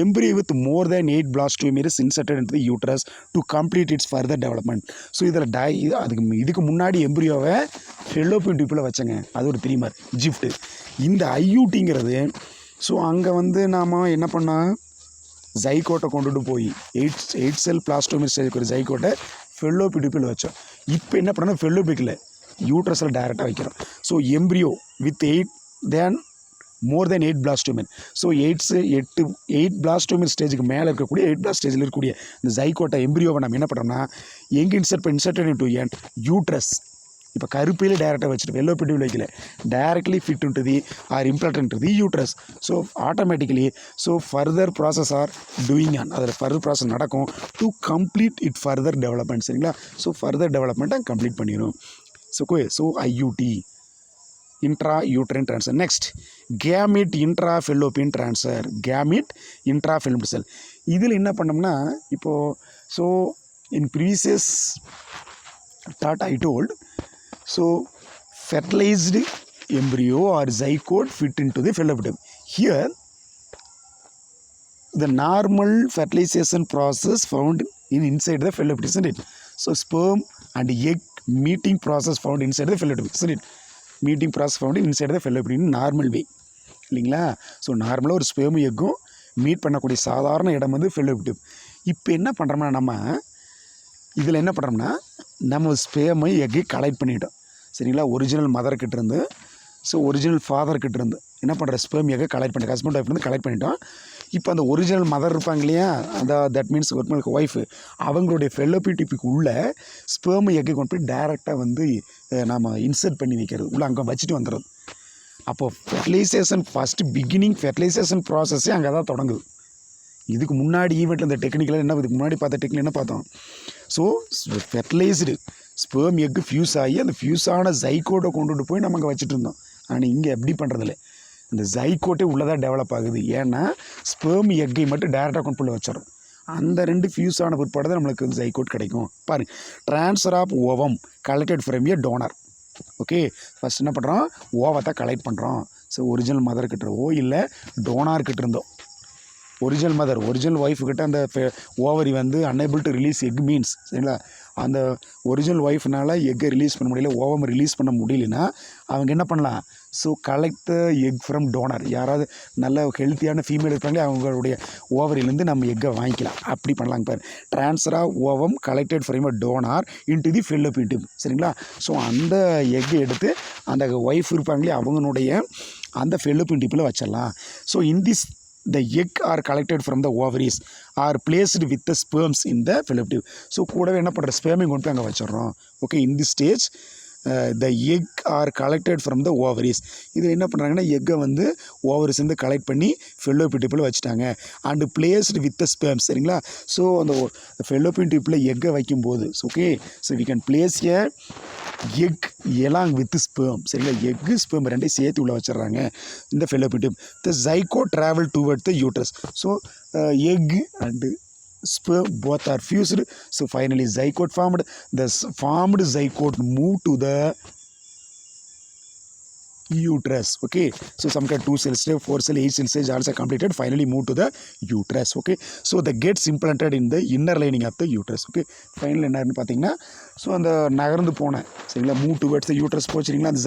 Embryo with more than 8 blastomere inserted into the uterus to complete its further development. So இதில் இதுக்கு முன்னாடி எம்பிரியோவை ஃபெல்லோபியன் டியூப்பில் வச்சங்க, அது ஒரு 3 மார்க் ஜிஃப்ட். இந்த ஐயூட்டிங்கிறது ஸோ அங்கே வந்து நாம் என்ன பண்ணால் ஜைகோட்டை கொண்டுட்டு போய் 8 செல் பிளாஸ்டோமியர் ஸ்டேஜுக்கு ஒரு ஜைகோட்டை ஃபெல்லோபியன் டியூப்பில் வச்சோம். இப்போ என்ன பண்ணணும், ஃபெல்லோபிக்கில் யூட்ரஸில் டைரெக்டாக வைக்கிறோம். So embryo with more then 8 blastomere. So 8 blastomere ஸ்டேஜுக்கு மேலே இருக்கக்கூடிய 8 blast ஸ்டேஜில் இருக்கக்கூடிய இந்த ஜைகோட்டை எம்பிரியோவை நம்ம என்ன பண்ணுறோம்னா எங்கே இன்சர்டட் இன்டு யூட்ரஸ். இப்போ கருப்பையில் டைரெக்டாக வச்சுட்டு ஃபெல்லோபியன் டியூப்பில் வைக்கல, directly fit into the are implanted into the uterus. So automatically so further process are doing அதில் ஃபர்தர் ப்ராசஸ் நடக்கும் to complete it further development. சரிங்களா? ஸோ ஃபர்தர் டெவலப்மெண்ட்டை கம்ப்ளீட் பண்ணிடும். So IUT intrauterine transfer. Next, gamete intrafallopian transfer. cell. இதில் என்ன பண்ணோம்னா இப்போது so in previous thought I told, so fertilized embryo or zygote fit into the fallopian tube. Here the normal fertilization process found inside the fallopian tube, isn't it? So sperm and egg meeting process found inside the fallopian tube, isn't it? Meeting process found inside the fallopian tube normal way இல்லைங்களா. So நார்மலாக ஒரு sperm எக்கும் meet பண்ணக்கூடிய சாதாரண இடம் வந்து fallopian tube. இப்போ என்ன பண்ணுறோம்னா நம்ம இதில் என்ன பண்ணுறோம்னா நம்ம ஸ்பெர்மை எக்கை கலெக்ட் பண்ணிட்டோம். சரிங்களா? ஒரிஜினல் மதர்கிட்டேருந்து ஸோ ஒரிஜினல் ஃபாதர்கிட்டேருந்து என்ன பண்ணுற ஸ்பெர்ம் எக்கை கலெக்ட் பண்ணிட்டோம், ஹஸ்பண்ட் ஒய்ஃப்லேருந்து கலெக்ட் பண்ணிட்டோம். இப்போ அந்த ஒரிஜினல் மதர் இருப்பாங்க இல்லையா, அந்த தட் மீன்ஸ் ஒரிஜினல் ஒய்ஃபு, அவங்களுடைய ஃபெல்லோபியன் டியூப்புக்கு உள்ள ஸ்பெர்ம் எக்கை கொண்டு போய் டைரெக்டாக வந்து நாம் இன்சர்ட் பண்ணி வைக்கிறது, உள்ளே அங்கே வச்சுட்டு வந்துடுறது. அப்போது ஃபெர்டிலைசேஷன் ஃபஸ்ட்டு பிகினிங் ஃபெர்டிலைசேஷன் ப்ராசஸ்ஸே அங்கே தான் தொடங்குது. இதுக்கு முன்னாடி ஈவெண்ட்டில் இந்த டெக்னிக்கில் என்ன இதுக்கு முன்னாடி பார்த்த டெக்னிக் என்ன பார்த்தோம், so fertilised sperm egg fuse ஆகி அந்த ஃபியூஸான ஜைகோட்டை கொண்டுட்டு போய் நம்ம அங்கே வச்சுட்டு இருந்தோம். ஆனால் இங்கே எப்படி பண்ணுறதில்ல, இந்த ஜைகோட்டே உள்ளதாக டெவலப் ஆகுது. ஏன்னா ஸ்பெர்ம் எக்கை மட்டும் டேரெக்டாக கொண்டு போய் வச்சிடறோம். அந்த 2 ஃபியூஸ் ஆன பிற்பாடு தான் நம்மளுக்கு வந்து ஜைகோட் கிடைக்கும். பாருங்க, transfer of ovum collected from a donor. Okay, first என்ன பண்ணுறோம், ஓவத்தை கலெக்ட் பண்ணுறோம். ஸோ ஒரிஜினல் மதர் கிட்டவோ இல்லை டோனார் கிட்ட இருந்தோ. ஒரிஜினல் மதர் ஒரிஜினல் ஒய்ஃப் கிட்ட அந்த ஓவரி வந்து unable to release egg means சரிங்களா, அந்த ஒரிஜினல் ஒய்ஃப்னால எக்கை ரிலீஸ் பண்ண முடியல, ஓவம் ரிலீஸ் பண்ண முடியலன்னா அவங்க என்ன பண்ணலாம், so collect the egg from donor. யாராவது நல்ல ஹெல்த்தியான ஃபீமேல் இருப்பாங்களே அவங்களுடைய ஓவரிலேருந்து நம்ம எக்கை வாங்கிக்கலாம், அப்படி பண்ணலாங்க பாரு. ட்ரான்ஸ்ஃபராக ovum collected from a donor into the fallopian tube சரிங்களா. ஸோ அந்த எக்கை எடுத்து அந்த ஒய்ஃப் இருப்பாங்களே அவங்களுடைய அந்த ஃபெல்லோபியன் டியூப்பில் வச்சிடலாம். So in this the egg are collected from the ovaries are placed with the sperms in the fallopian tube. So கூடவே என்ன பண்ணுற ஸ்பெர்மையும் கொண்டு போய் அங்கே வச்சிடறோம். Okay, in the stage the egg are collected from the ovaries. இதில் என்ன பண்ணுறாங்கன்னா எக்கை வந்து ஓவரிஸ் வந்து கலெக்ட் பண்ணி ஃபெல்லோபியன் டியூப்பில் வச்சுட்டாங்க and placed with the sperm சரிங்களா. ஸோ அந்த ஃபெல்லோபியன் டியூப்பில் எக்கை வைக்கும்போது okay, so we can place a egg along with sperm சரிங்களா. எக்கு ஸ்பெர்ம் ரெண்டையும் சேர்த்து உள்ள வச்சிடறாங்க இந்த fallopian tube. The zygote travel toward the uterus. So egg and sperm both are fused, so finally zygote formed. The formed zygote move to the uterus. Okay, so some kind 2 cell stage, 4 cell, 8 cell stage also completed, finally move to the uterus. Okay, so the gets implanted in the inner lining of the uterus. Okay, finally என்னன்னு பார்த்தீங்கன்னா so அந்த நகர்ந்து போன சரிங்களா move towards the uterus போச்சுங்களா, அந்த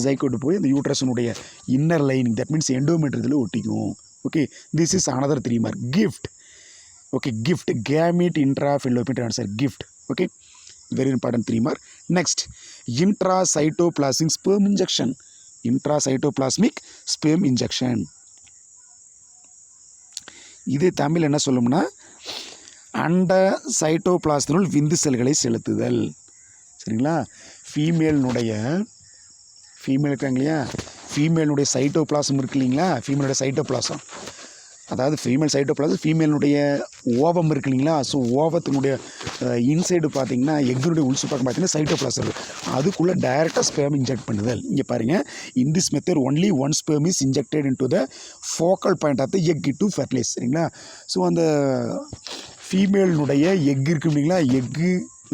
zygote போய் அந்த யூட்ரஸினுடைய inner lining that means எண்டோமெட்ரியத்தில் ஒட்டிக்கும். Okay, this is another 3 mark gift. Okay, gift gamete intrafallopian transfer gift. Okay, very important 3 mark. Next, intracytoplasmic sperm injection. Intracytoplasmic sperm injection. இது தமிழ் என்ன சொல்லும்னா அண்ட சைட்டோபிளாஸ்மினுள் விந்து செல்களை செலுத்துதல் சரிங்களா. ஃபீமேல் இருக்காங்க இல்லையா, ஃபீமேலுடைய சைட்டோபிளாசம் இருக்கு இல்லைங்களா, ஃபீமேலுடைய சைட்டோபிளாசம் அதாவது ஃபீமேலுடைய ஓவம் இருக்கு இல்லைங்களா. ஸோ ஓவத்தினுடைய இன்சைடு பார்த்தீங்கன்னா எக்குனுடைய உள்சுப்பாக்கம் பார்த்தீங்கன்னா சைட்டோபிளாசம் இருக்குது, அதுக்குள்ளே டைரெக்டாக ஸ்பெர்ம் இன்ஜெக்ட் பண்ணுதல். இங்கே பாருங்கள், in this method only one sperm is injected into the focal point of the egg to fertilize சரிங்களா. ஸோ அந்த ஃபீமேலினுடைய எக் இருக்கு இல்லைங்களா,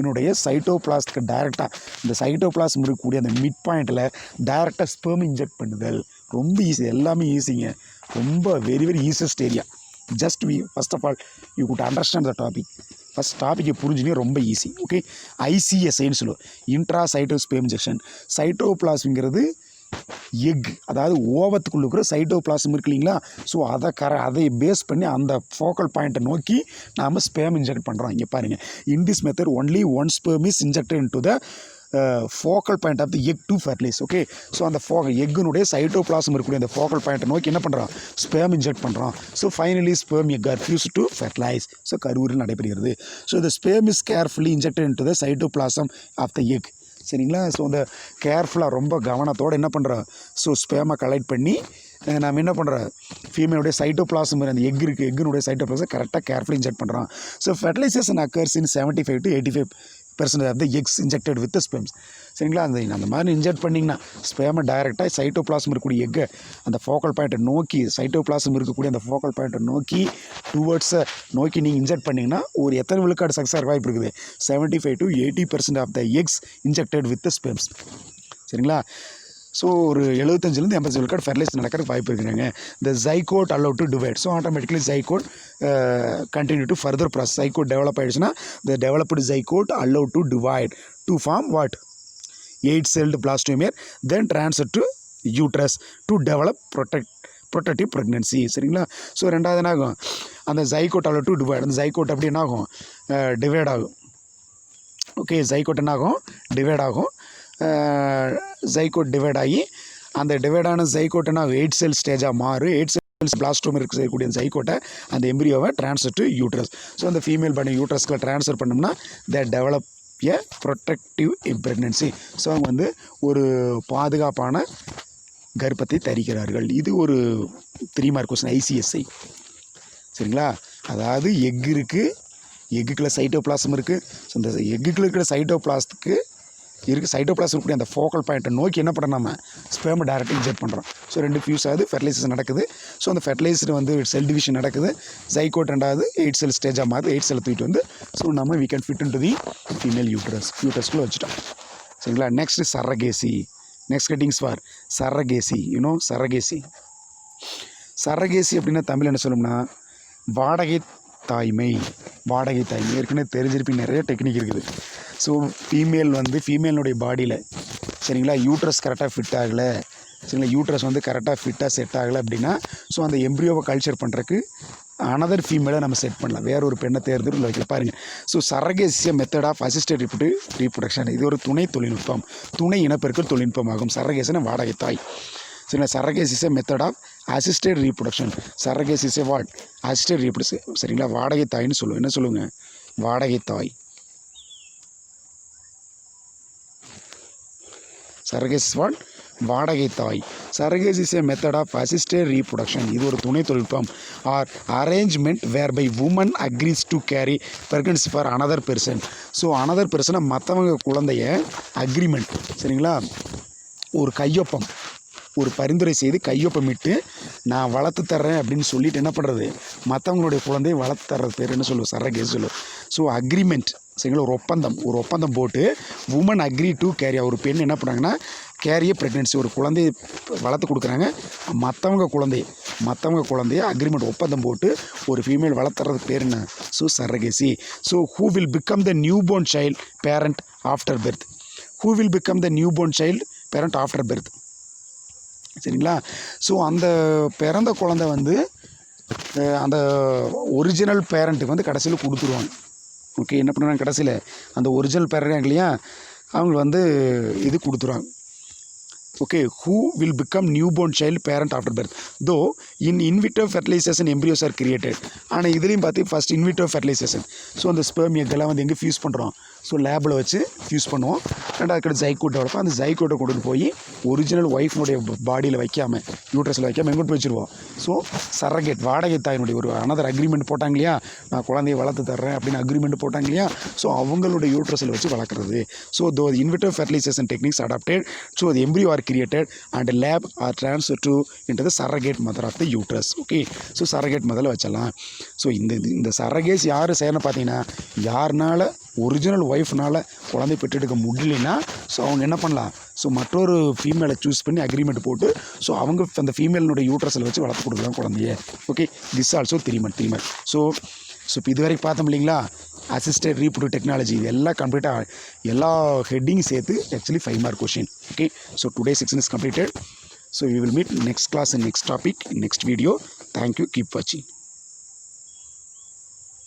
என்னுடைய சைட்டோபிளாஸ்க்கு டைரெக்டாக இந்த சைட்டோபிளாஸ்ம் இருக்கக்கூடிய அந்த மிட் பாயிண்டில் டைரெக்டாக ஸ்பெர்ம் இன்ஜெக்ட் பண்ணுதல். ரொம்ப ஈஸி, எல்லாமே ஈஸிங்க, ரொம்ப very very easiest area. Just first of all you good understand the topic. First டாப்பிக்கை புரிஞ்சுனே ரொம்ப ஈஸி. ஓகே, ஐசிஎஸ்ஐன்னு சொல்லுவோம், இன்ட்ரா சைட்டோஸ்பெர்ம் இன்ஜெக்ஷன். சைட்டோபிளாஸ்ம்ங்கிறது எக், அதாவது ஓவத்துக்குள்ள இருக்கிற சைட்டோபிளாசம் இருக்கு இல்லைங்களா. ஸோ அதை பேஸ் பண்ணி அந்த ஃபோக்கல் பாயிண்ட்டை நோக்கி நாம் ஸ்பெர்ம் இன்ஜெக்ட் பண்ணுறோம். இங்கே பாருங்கள், in this method only one sperm is injected into the focal point of the egg to fertilize. Okay, so அந்த எக்குனுடைய சைட்டோபிளாசம் இருக்கக்கூடிய அந்த ஃபோக்கல் பாயிண்ட்டை நோக்கி என்ன பண்ணுறோம், ஸ்பெர்ம் இன்ஜெக்ட் பண்ணுறோம். So finally sperm egg are fuse to fertilise. So கருவுரில் நடைபெறுகிறது. So the sperm is carefully injected into the cytoplasm of the egg சரிங்களா. ஸோ அந்த கேர்ஃபுல்லாக ரொம்ப கவனத்தோடு என்ன பண்ணுறோம், ஸோ ஸ்பெர்மை கலெக்ட் பண்ணி நம்ம என்ன பண்ணுறோம், ஃபீமேலுடைய சைட்டோபிளாசம் அந்த எக்குனுடைய சைட்டோபிளாசம் கரெக்டாக கேர்ஃபுல்லி இன்ஜெக்ட் பண்ணுறோம். So fertilization occurs in 75 to 85% of the eggs injected with sperms சரிங்களா. அந்த மாதிரி இன்ஜெக்ட் பண்ணிங்கன்னா ஸ்பெர்மை டைரெக்டாக சைட்டோபிளாசம் இருக்கக்கூடிய எக்கை அந்த ஃபோக்கல் பாயிண்ட்டை நோக்கி, சைட்டோபிளாசம் இருக்கக்கூடிய அந்த ஃபோக்கல் பாயிண்ட்டை நோக்கி டுவர்ட்ஸை நோக்கி நீங்கள் இன்ஜெக்ட் பண்ணிங்கன்னா ஒரு எத்தனை விழுக்காடு சக்ஸஸ் வாய்ப்பு இருக்குது, 75 to 80% of the eggs injected with sperms சரிங்களா. ஸோ ஒரு 75 to 80 விழுக்காடு ஃபெர்டிலைஸ் நடக்கிறதுக்கு வாய்ப்பு இருக்குங்க. The zygote allow to divide. So automatically zygote continue to further process. Zygote develop ஆகிடுச்சுன்னா the developed zygote allow to divide to form what 8-celled blastomere, then transfer to uterus to develop productive pregnancy சரிங்களா. So ரெண்டாவது என்ன ஆகும், அந்த zygote allow to divide, அந்த zygote அப்படி என்ன ஆகும், டிவைட் ஆகும். ஓகே, ஜைகோட் என்ன ஆகும், டிவைட் ஆகும். ஜைகோட் டிவைட் ஆகி அந்த டிவைடான ஜைகோட் என்ன 8 cell ஸ்டேஜாக மாறும். 8 cells பிளாஸ்டோம் இருக்கக்கூடிய ஜைகோட்டை அந்த எம்பிரியோவை ட்ரான்ஸ்ஃபர் டு யூட்ரஸ். ஸோ அந்த ஃபீமேல் பண்ணி யூட்ரஸ்க்கு ட்ரான்ஸ்ஃபர் பண்ணோம்னா the develop a productive pregnancy. So அவங்க வந்து ஒரு பாதுகாப்பான கர்ப்பத்தை தரிக்கிறார்கள். இது ஒரு 3 mark கொஸ்டின் ஐசிஎஸ்ஐ சரிங்களா. அதாவது எக் இருக்குது, எக்குக்குள்ள சைட்டோபிளாசம் இருக்குது. ஸோ இந்த எக்குக்குள்ள இருக்கிற சைட்டோபிளாஸ்க்கு சைட்டோபிளாசம் இருக்கக்கூடிய அந்த ஃபோக்கல் பாயிண்ட்டை நோக்கி என்ன பண்ணுறோம், நம்ம ஸ்பெர்மை டைரெக்டாக இன்ஜெக்ட் பண்ணுறோம். ஸோ 2 ஃபியூஸ் ஆகுது, ஃபெர்டிலைசேஷன் நடக்குது. ஸோ அந்த ஃபெர்டிலைசர் வந்து செல் டிவிஷன் நடக்குது. ஜைகோட் ரெண்டாவது 8 cell ஸ்டேஜாக மாறுது. 8 cell தூக்கிட்டு வந்து ஸோ நம்ம we can fit in to the female யூட்ரஸ்க்குள்ளே வச்சுட்டோம் சரிங்களா. Next next headings for surrogacy. Surrogacy. Surrogacy அப்படின்னா தமிழ் என்ன சொல்லணும்னா வாடகை தாய்மை. வாடகை தாய்மை ஏற்கனவே தெரிஞ்சிருப்பீங்க, நிறைய டெக்னிக் இருக்குது. ஸோ ஃபீமேலுடைய பாடியில் சரிங்களா யூட்ரஸ் கரெக்டாக ஃபிட் ஆகலை, சரிங்களா யூட்ரஸ் கரெக்டாக ஃபிட்டாக செட் ஆகலை அப்படின்னா ஸோ அந்த எம்ப்ரியோவை கல்ச்சர் பண்ணுறதுக்கு அனதர் ஃபீமேலை நம்ம செட் பண்ணலாம், வேற ஒரு பெண்ணை தேர்ந்தெடுத்து வைக்கல பாருங்கள். ஸோ சரகேசிய மெத்தட் ஆஃப் அசிஸ்டட் ரீப்ரொடக்ஷன், இது ஒரு துணை தொழில்நுட்பம், துணை இனப்பெருக்கல் தொழில்நுட்பமாகும். சரகேசின வாடகை தாய். சரிங்களா, surrogacy is a method of assisted reproduction. Surrogacy is a what assisted reproduction. சரிங்களா, வாடகை தாய்ன்னு சொல்லுவோம். என்ன சொல்லுங்க, வாடகை தாய். சரகேஸ் இஸ் வாட், வாடகை தாய். Surrogacy is a method of assisted reproduction, இது ஒரு துணை தொழில்நுட்பம். Or arrangement where by woman agrees to carry pregnancy for another person. So another பெர்சனை மற்றவங்க குழந்தைய அக்ரிமெண்ட், சரிங்களா, ஒரு கையொப்பம், ஒரு பரிந்துரை செய்து கையொப்பமிட்டு நான் வளர்த்து தர்றேன் அப்படின்னு சொல்லிட்டு என்ன பண்ணுறது, மற்றவங்களுடைய குழந்தையை வளர்த்து தர்றது பேர் என்ன சொல்லுவோம், சரகேஸ் சொல்லுவோம். ஸோ அக்ரிமெண்ட், சரிங்களா, ஒரு ஒப்பந்தம் போட்டு உமன் அக்ரி டு கேரி, ஒரு பெண் என்ன பண்ணுறாங்கன்னா கேரிய ப்ரெக்னென்சி, ஒரு குழந்தையை வளர்த்து கொடுக்குறாங்க, மற்றவங்க குழந்தைய அக்ரிமெண்ட் ஒப்பந்தம் போட்டு ஒரு ஃபீமேல் வளர்த்துறதுக்கு பேர் என்ன, so surrogacy. So who will become the new born child parent after birth. Who will become the new born child parent after birth. சரிங்களா, ஸோ அந்த பிறந்த குழந்தை அந்த ஒரிஜினல் பேரண்ட்டுக்கு கடைசியில் கொடுத்துருவாங்க. ஓகே, என்ன பண்ணுறாங்க கடைசியில் அந்த ஒரிஜினல் பேரண்ட் இல்லையா, அவங்க இது கொடுத்துருவாங்க. Okay, who will become newborn child parent after birth, though in in vitro fertilization embryos are created. ஆனால் இதுலேயும் பார்த்து first in vitro fertilization, so அந்த ஸ்பெர்ம் எக்கெல்லாம் எங்கே ஃபியூஸ் பண்ணுறோம், ஸோ லேபில் வச்சு ஃபியூஸ் பண்ணுவோம். ரெண்டாவது அதுக்கு ஜைகோட் டெவலப், அந்த ஜைகோட்டை கொண்டு போய் ஒரிஜினல் ஒய்ஃப்னுடைய பாடியில் வைக்காமல், யூட்ரஸில் வைக்காமல் எங்கிட்டு வச்சுருவோம். ஸோ சரகேட், வாடகை தாயினுடைய ஒரு அனதர் அக்ரிமெண்ட் போட்டாங்க இல்லையா, நான் குழந்தையை வளர்த்து தர்றேன் அப்படின்னு அக்ரிமெண்ட் போட்டாங்க இல்லையா, ஸோ அவங்களுடைய யூட்ரஸில் வச்சு வளர்க்குறது. ஸோ தோ in vitro fertilization techniques adapted, so the embryo are created and lab are transferred to into the surrogate mother of the uterus. Okay, so surrogate மதரில் வச்சிடலாம். ஸோ இந்த சரகேஸ் யார் செய்யணும்னு பார்த்தீங்கன்னா, யாருனால ஒரிஜினல் ஒய்ஃப்னால் குழந்தை பெற்றெடுக்க முடியலன்னா ஸோ அவங்க என்ன பண்ணலாம், ஸோ மற்றொரு ஃபீமேலை சூஸ் பண்ணி அக்ரிமெண்ட் போட்டு ஸோ அவங்க அந்த ஃபீமேலினுடைய யூட்ரஸில் வச்சு வளர்த்து கொடுக்கலாம் குழந்தைய. Okay, this also 3 month. So இப்போ இது வரைக்கும் பார்த்தோம் இல்லைங்களா, அசிஸ்டட் ரீப்ரொடக்டிவ் டெக்னாலஜி, இது எல்லாம் கம்ப்ளீட்டாக எல்லா ஹெட்டிங் சேர்த்து actually 5 mark question. Okay, so today section is completed. So we will meet next class and next topic in next video. Thank you, keep watching.